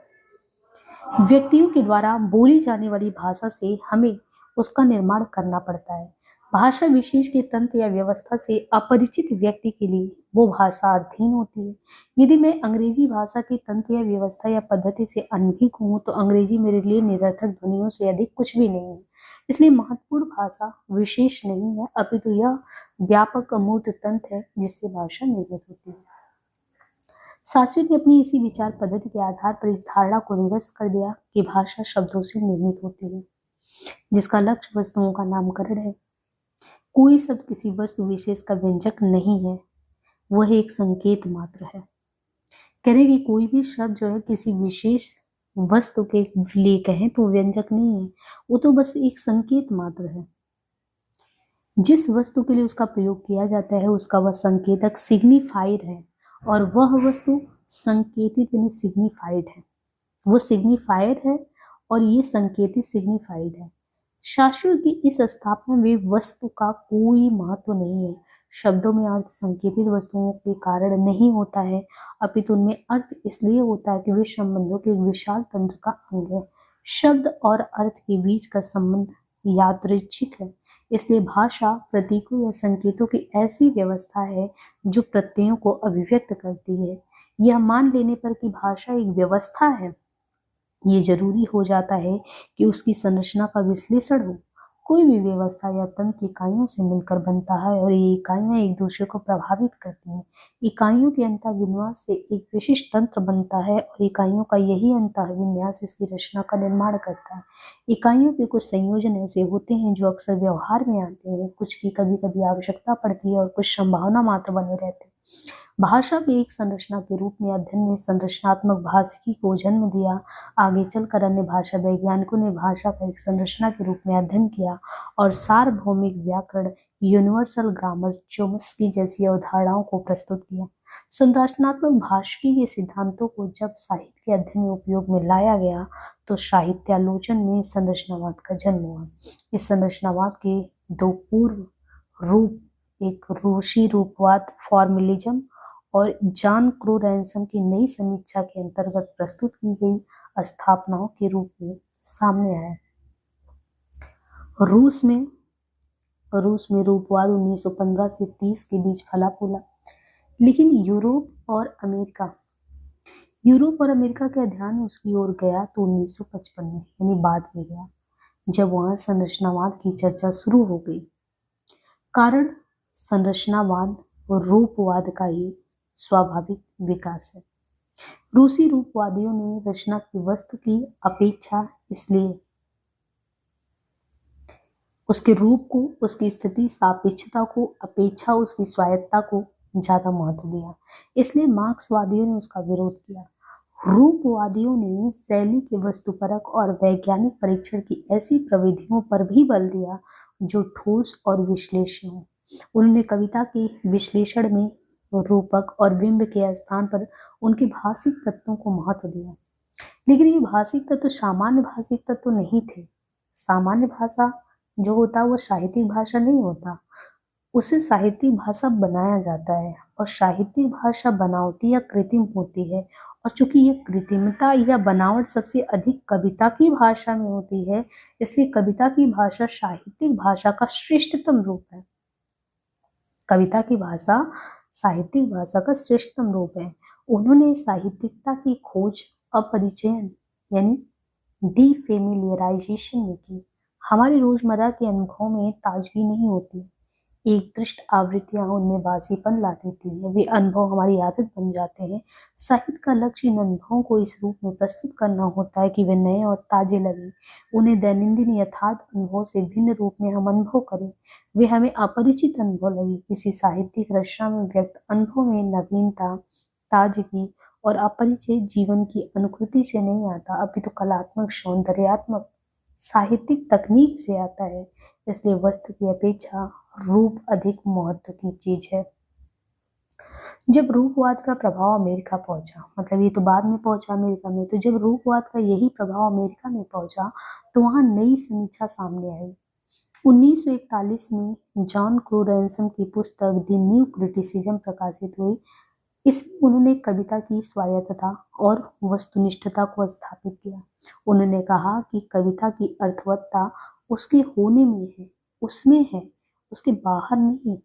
[SPEAKER 1] व्यक्तियों के द्वारा बोली जाने वाली भाषा से हमें उसका निर्माण करना पड़ता है। भाषा विशेष के तंत्र या व्यवस्था से अपरिचित व्यक्ति के लिए वो भाषा अर्थहीन होती है। यदि मैं अंग्रेजी भाषा के तंत्र या व्यवस्था या पद्धति से अनभिज्ञ हूँ तो अंग्रेजी मेरे लिए निरर्थक ध्वनियों से अधिक कुछ भी नहीं है। इसलिए महत्वपूर्ण भाषा विशेष नहीं है, अपितु यह व्यापक अमूर्त तंत्र है जिससे भाषा निर्मित होती है। शास्त्रियों ने अपनी इसी विचार पद्धति के आधार पर इस धारणा को निरस्त कर दिया कि भाषा शब्दों से निर्मित होती है जिसका लक्ष्य वस्तुओं का नामकरण है। कोई शब्द किसी वस्तु विशेष का व्यंजक नहीं है, वह एक संकेत मात्र है। कह रहे कि कोई भी शब्द जो है किसी विशेष वस्तु के लिए कहें तो व्यंजक नहीं है, वो तो बस एक संकेत मात्र है। जिस वस्तु के लिए उसका प्रयोग किया जाता है उसका वह संकेतक सिग्निफाइड है और वह वस्तु संकेतित यानी सिग्निफाइड है। वो सिग्निफायर है और ये संकेतित सिग्निफाइड है। शास्त्रियों की इस स्थापना में वस्तु का कोई महत्व नहीं है। शब्दों में अर्थ संकेतित वस्तुओं के कारण नहीं होता है, अपितु उनमें अर्थ इसलिए होता है कि वे संबंधों के एक विशाल तंत्र का अंग है। शब्द और अर्थ के बीच का संबंध यादृच्छिक है। इसलिए भाषा प्रतीकों या संकेतों की ऐसी व्यवस्था है जो प्रत्ययों को अभिव्यक्त करती है। यह मान लेने पर कि भाषा एक व्यवस्था है, ये जरूरी हो जाता है कि उसकी संरचना का विश्लेषण हो। कोई भी व्यवस्था या तंत्र इकाइयों से मिलकर बनता है और ये इकाइयां एक दूसरे को प्रभावित करती हैं। इकाइयों के अंतर्विन्यास से एक विशिष्ट तंत्र बनता है और इकाइयों का यही अंतर्विन्यास इसकी रचना का निर्माण करता है। इकाइयों के कुछ संयोजन ऐसे होते हैं जो अक्सर व्यवहार में आते हैं, कुछ की कभी कभी आवश्यकता पड़ती है और कुछ संभावना मात्र बने रहते हैं। भाषा के एक संरचना के रूप में अध्ययन ने संरचनात्मक भाषिकी को जन्म दिया। आगे चलकर अन्य भाषा वैज्ञानिकों ने भाषा का एक संरचना के रूप में अध्ययन किया और सार्वभौमिक व्याकरण यूनिवर्सल ग्रामर चोम्स्की जैसी अवधारणाओं को प्रस्तुत किया। संरचनात्मक भाषिकी के सिद्धांतों को जब साहित्य के अध्ययन में उपयोग में लाया गया तो साहित्यालोचन में संरचनावाद का जन्म हुआ। इस संरचनावाद के दो पूर्व रूप, एक रूसी रूपवाद फॉर्मलिज्म और जॉन क्रो रैनसम की नई समीक्षा के अंतर्गत प्रस्तुत की गई स्थापनाओं के रूप में सामने आया। रूस में रूपवाद 1915 से 30 के बीच फला फूला, लेकिन यूरोप और अमेरिका के अध्ययन उसकी ओर गया तो 1955 में यानी बाद में गया, जब वहां संरचनावाद की चर्चा शुरू हो गई। कारण संरचनावाद और रूपवाद का ही स्वाभाविक विकास है। रूसी रूपवादियों ने रचना की वस्तु की अपेक्षा इसलिए उसके रूप को, उसकी स्थिति सापेक्षता को अपेक्षा उसकी स्वायत्तता को ज्यादा महत्व दिया। इसलिए मार्क्सवादियों ने उसका विरोध किया। रूपवादियों ने शैली के वस्तुपरक और वैज्ञानिक परीक्षण की ऐसी प्रविधियों पर भी बल दिया जो ठोस और विश्लेषण हो। उन्होंने कविता के विश्लेषण में रूपक और बिंब के स्थान पर उनके भाषिक तत्वों को महत्व दिया। लेकिन ये भाषिक तत्व सामान्य भाषिक तत्व नहीं थे। सामान्य भाषा जो होता है वो साहित्यिक भाषा नहीं होता, उसे साहित्यिक भाषा बनाया जाता है और साहित्यिक भाषा बनावटी या कृत्रिम होती है। और चूंकि यह कृत्रिमता या बनावट सबसे अधिक कविता की भाषा में होती है, इसलिए कविता की भाषा साहित्यिक भाषा का श्रेष्ठतम रूप है। कविता की भाषा साहित्यिक भाषा का श्रेष्ठतम रूप है। उन्होंने साहित्यिकता की खोज अपरिचयन यानी डिफेमिलियराइजेशन में की। हमारे रोजमर्रा के अनुभवों में ताजगी नहीं होती, एक दृष्ट आवृत्तियां उनमें बासीपन ला देती हैं, वे अनुभव हमारी आदत बन जाते हैं। साहित्य का लक्ष्य इन अनुभवों को इस रूप में प्रस्तुत करना होता है कि वे नए और ताजे लगें, उन्हें दैनंदिन यथार्थ अनुभव से भिन्न रूप में हम अनुभव करें, वे हमें अपरिचित अनुभव लगे। किसी साहित्यिक रचना में व्यक्त अनुभव में नवीनता, ताजगी और अपरिचित जीवन की अनुकृति से नहीं आता, अपितु कलात्मक सौंदर्यात्मक साहित्यिक तकनीक से आता है। इसलिए वस्तु की अपेक्षा रूप अधिक महत्व की चीज है। जब रूपवाद का प्रभाव अमेरिका पहुंचा, मतलब ये तो बाद में पहुंचा अमेरिका में, तो जब रूपवाद का यही प्रभाव अमेरिका में पहुंचा तो वहां नई समीक्षा सामने आई। 1941 में जॉन क्रो रैनसम की पुस्तक द न्यू क्रिटिसिज्म प्रकाशित हुई। इसमें उन्होंने कविता की स्वायत्तता और वस्तुनिष्ठता को स्थापित किया। उन्होंने कहा कि कविता की अर्थवत्ता उसके होने में है, उसमें है, उसके बाहर नहीं।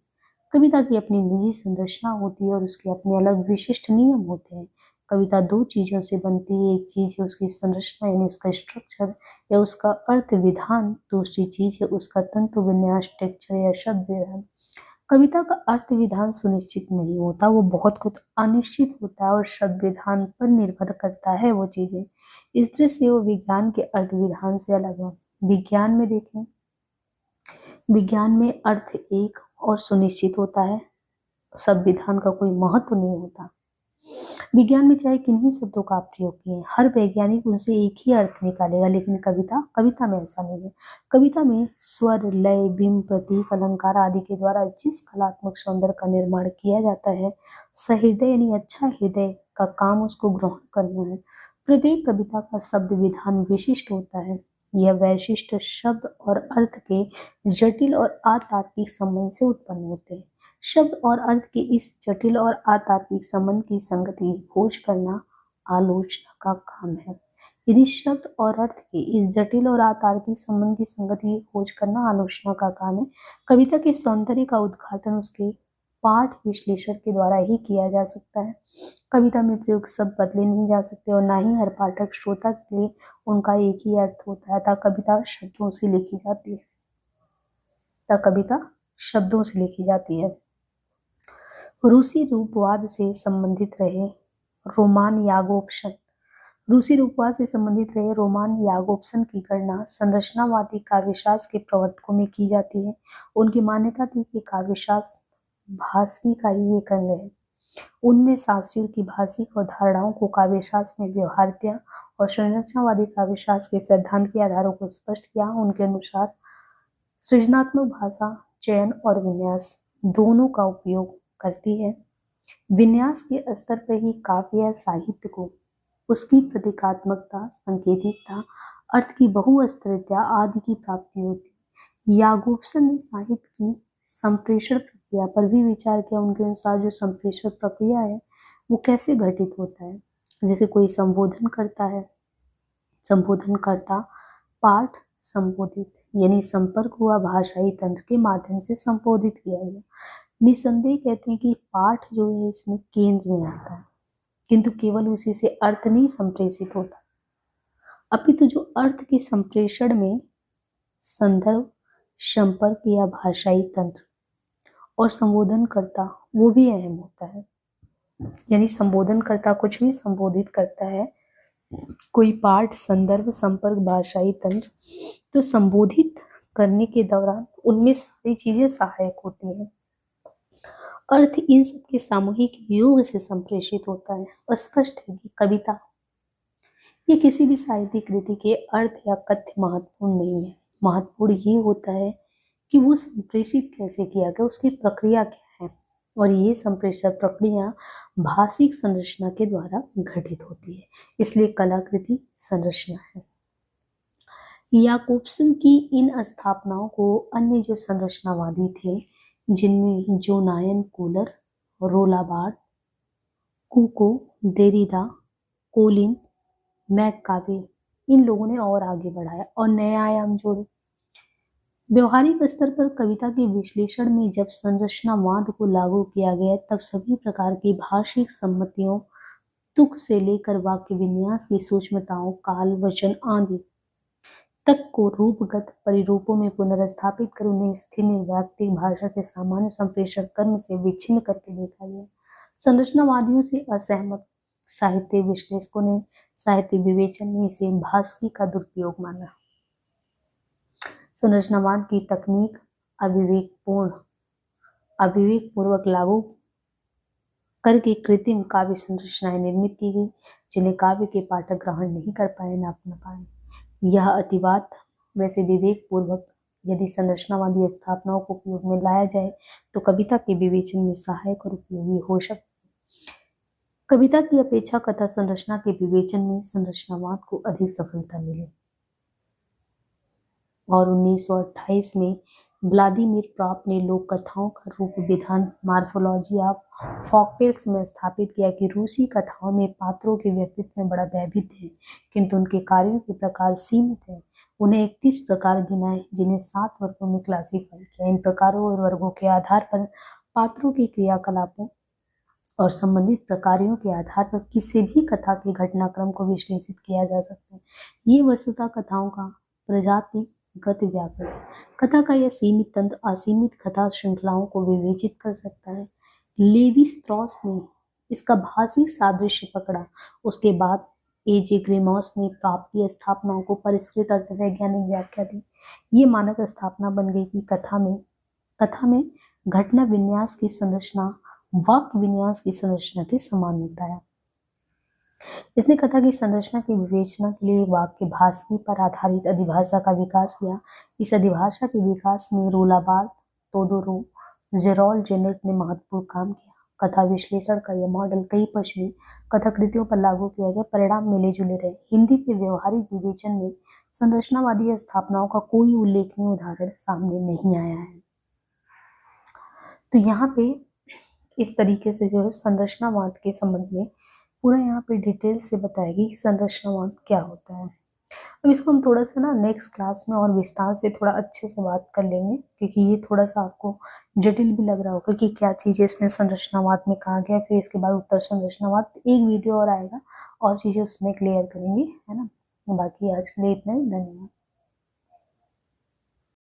[SPEAKER 1] कविता की अपनी निजी संरचना होती है और उसके अपने अलग विशिष्ट नियम होते हैं। कविता दो चीजों से बनती है, एक चीज है उसकी संरचना यानी उसका स्ट्रक्चर या उसका अर्थ विधान, दूसरी चीज है उसका तंतु विन्यास टेक्चर या शब्द विधान। कविता का अर्थ विधान सुनिश्चित नहीं होता, वो बहुत कुछ अनिश्चित होता है और शब्द विधान पर निर्भर करता है वो चीजें। इस दृष्टि से वो विज्ञान के अर्थ विधान से अलग है। विज्ञान में देखें, विज्ञान में अर्थ एक और सुनिश्चित होता है, शब्द विधान का कोई महत्व नहीं होता। विज्ञान में चाहे किन्हीं शब्दों का आप प्रयोग किए, हर वैज्ञानिक उनसे एक ही अर्थ निकालेगा, लेकिन कविता में ऐसा नहीं है। कविता में स्वर, लय, बिंब, प्रतीक, अलंकार आदि के द्वारा जिस कलात्मक सौंदर्य का निर्माण किया जाता है, सहृदय यानी अच्छा हृदय का काम उसको ग्रहण करना है। प्रत्येक कविता का शब्द विधान विशिष्ट होता है। यह वैशिष्ट शब्द और अर्थ के जटिल और अतार्किक संबंध से उत्पन्न होते हैं। शब्द और अर्थ के इस जटिल और अतार्किक संबंध की संगति की खोज करना आलोचना का काम है। यदि शब्द और अर्थ के इस जटिल और अतार्किक संबंध की संगति की खोज करना आलोचना का काम है, कविता के सौंदर्य का उद्घाटन उसके पाठ विश्लेषण के द्वारा ही किया जा सकता है। कविता में प्रयुक्त शब्द बदले नहीं जा सकते और ना ही हर पाठक श्रोता के लिए उनका एक ही अर्थ होता है। अतः कविता शब्दों से लिखी जाती है। रूसी रूपवाद से संबंधित रहे रोमान यागोप्सन की गणना संरचनावादी काव्यशास्त्र के प्रवर्तकों में की जाती है। उनकी मान्यता थी कि काव्यशास्त्र भाषी का ही एक अंग है। उनने शास्त्रियों की भाषिक और धारणाओं को काव्यशास्त्र में व्यवहार्यता और संरचनावादी काव्यशास्त्र के सिद्धांत के आधारों को स्पष्ट किया। उनके अनुसार सृजनात्मक भाषा चयन और विन्यास दोनों का उपयोग करती है। विन्यास के स्तर पर ही काव्य या साहित्य को उसकी प्रतीकात्मकता, सांकेतिकता, अर्थ की बहुस्तरीयता आदि की प्राप्ति होती। यागोप्सन ने साहित्य की संप्रेषण प्रक्रिया पर भी विचार किया। उनके अनुसार जो संप्रेषण प्रक्रिया है वो कैसे घटित होता है। जैसे कोई संबोधन करता है, संबोधनकर्ता, पाठ संबोधित यानी संपर्क हुआ भाषाई तंत्र के माध्यम से संबोधित किया गया। निसंदेह कहते हैं कि पाठ जो है इसमें केंद्र में आता है, किंतु केवल उसी से अर्थ नहीं संप्रेषित होता, अपितु जो अर्थ के संप्रेषण में संदर्भ, संपर्क या भाषाई तंत्र और संबोधनकर्ता वो भी अहम होता है। यानी संबोधनकर्ता कुछ भी संबोधित करता है, कोई पाठ, संदर्भ, संपर्क, भाषाई तंत्र, तो संबोधित करने के दौरान उनमें सारी चीजें सहायक होती हैं। अर्थ इन सब के सामूहिक योग से संप्रेषित होता है। स्पष्ट है कि कविता ये किसी भी साहित्यिक कृति के अर्थ या कथ्य महत्वपूर्ण नहीं है। महत्वपूर्ण ये होता है कि वो संप्रेषित कैसे किया गया, उसकी प्रक्रिया क्या है, और ये संप्रेषण प्रक्रिया भाषिक संरचना के द्वारा घटित होती है। इसलिए कलाकृति संरचना है। याकोब्सन की इन स्थापनाओं को अन्य जो संरचनावादी थे, जिनमें जोनायन कूलर, रोला बार्थ, कुको, देरिदा, कोलिन, मैककावे, इन लोगों ने और आगे बढ़ाया और नए आयाम जोड़े। व्यवहारिक स्तर पर कविता के विश्लेषण में जब संरचनावाद को लागू किया गया, तब सभी प्रकार की भाषिक सम्मतियों, तुक से लेकर वाक्य विन्यास की सूक्ष्मताओं, काल, वचन आदि तक को रूपगत परिरूपों में पुनर्स्थापित कर उन्हें स्थिर निर्वाक्तिक भाषा के सामान्य संप्रेषण कर्म से विच्छिन्न करके देखा गया। संरचनावादियों से असहमत साहित्य विश्लेषकों ने साहित्य विवेचन में इसे भास्की का दुरुपयोग माना। संरचनावाद की तकनीक अविवेकपूर्वक लागू करके कृत्रिम काव्य संरचनाएं निर्मित की गई, जिन्हें काव्य के पाठक ग्रहण नहीं कर पाए, न अपना पाए। यह अतिवाद वैसे विवेकपूर्वक यदि संरचनावादी स्थापनाओं को उपयोग में लाया जाए तो कविता के विवेचन में सहायक और उपयोगी हो सकता है। कविता की अपेक्षा कथा संरचना के विवेचन में संरचनावाद को अधिक सफलता मिली और 1928 में व्लादिमीर प्रॉप ने लोक कथाओं का रूप विधान मार्फोलॉजी ऑफ फॉकटेल्स में स्थापित किया कि रूसी कथाओं में पात्रों के व्यक्तित्व में बड़ा वैविध्य है, किंतु उनके कार्यों के प्रकार सीमित हैं। उन्हें 31 प्रकार गिनाए, जिन्हें 7 वर्गों में क्लासिफाई किया। इन प्रकारों और वर्गों के आधार पर पात्रों के क्रियाकलापों और संबंधित प्रकारों के आधार पर किसी भी कथा के घटनाक्रम को विश्लेषित किया जा सकता है। ये वस्तुतः कथाओं का प्रजातिगत व्यापक है। कथा का यह सीमित तंत्र असीमित कथा श्रृंखलाओं को विवेचित कर सकता है। लेवी स्ट्रॉस ने इसका भाषी सादृश्य पकड़ा। उसके बाद एजे ग्रेमॉस ने प्राप्तीय स्थापनाओं को परिष्कृत अर्थवैज्ञानिक व्याख्या दी। ये मानक स्थापना बन गई कि कथा में घटना विन्यास की संरचना वाक्य विन्यास की संरचना के समान होता है। इसने कथा की संरचना की विवेचना के लिए वाक्य भाषी पर आधारित अधिभाषा का विकास किया। इस अधिभाषा के विकास में रोलाबार्ड, तोदोरोव, जेरोल्ड जेनेट ने महत्वपूर्ण काम किया। कथा विश्लेषण का यह मॉडल कई पश्चिमी कथाकृतियों पर लागू किया गया। परिणाम मिले जुले रहे। हिंदी के व्यवहारिक विवेचन में संरचनावादी स्थापनाओं का कोई उल्लेखनीय उदाहरण सामने नहीं आया है। तो यहाँ पे इस तरीके से जो है संरचनावाद के संबंध में पूरा यहाँ पे डिटेल से बताएगी कि संरचनावाद क्या होता है। अब इसको हम थोड़ा सा ना नेक्स्ट क्लास में और विस्तार से थोड़ा अच्छे से बात कर लेंगे, क्योंकि ये थोड़ा सा आपको जटिल भी लग रहा होगा कि क्या चीज़ें इसमें संरचनावाद में कहा गया। फिर इसके बाद उत्तर संरचनावाद, एक वीडियो और आएगा और चीज़ें उसमें क्लियर करेंगे, है ना। बाकी आज के लिए इतना ही, धन्यवाद।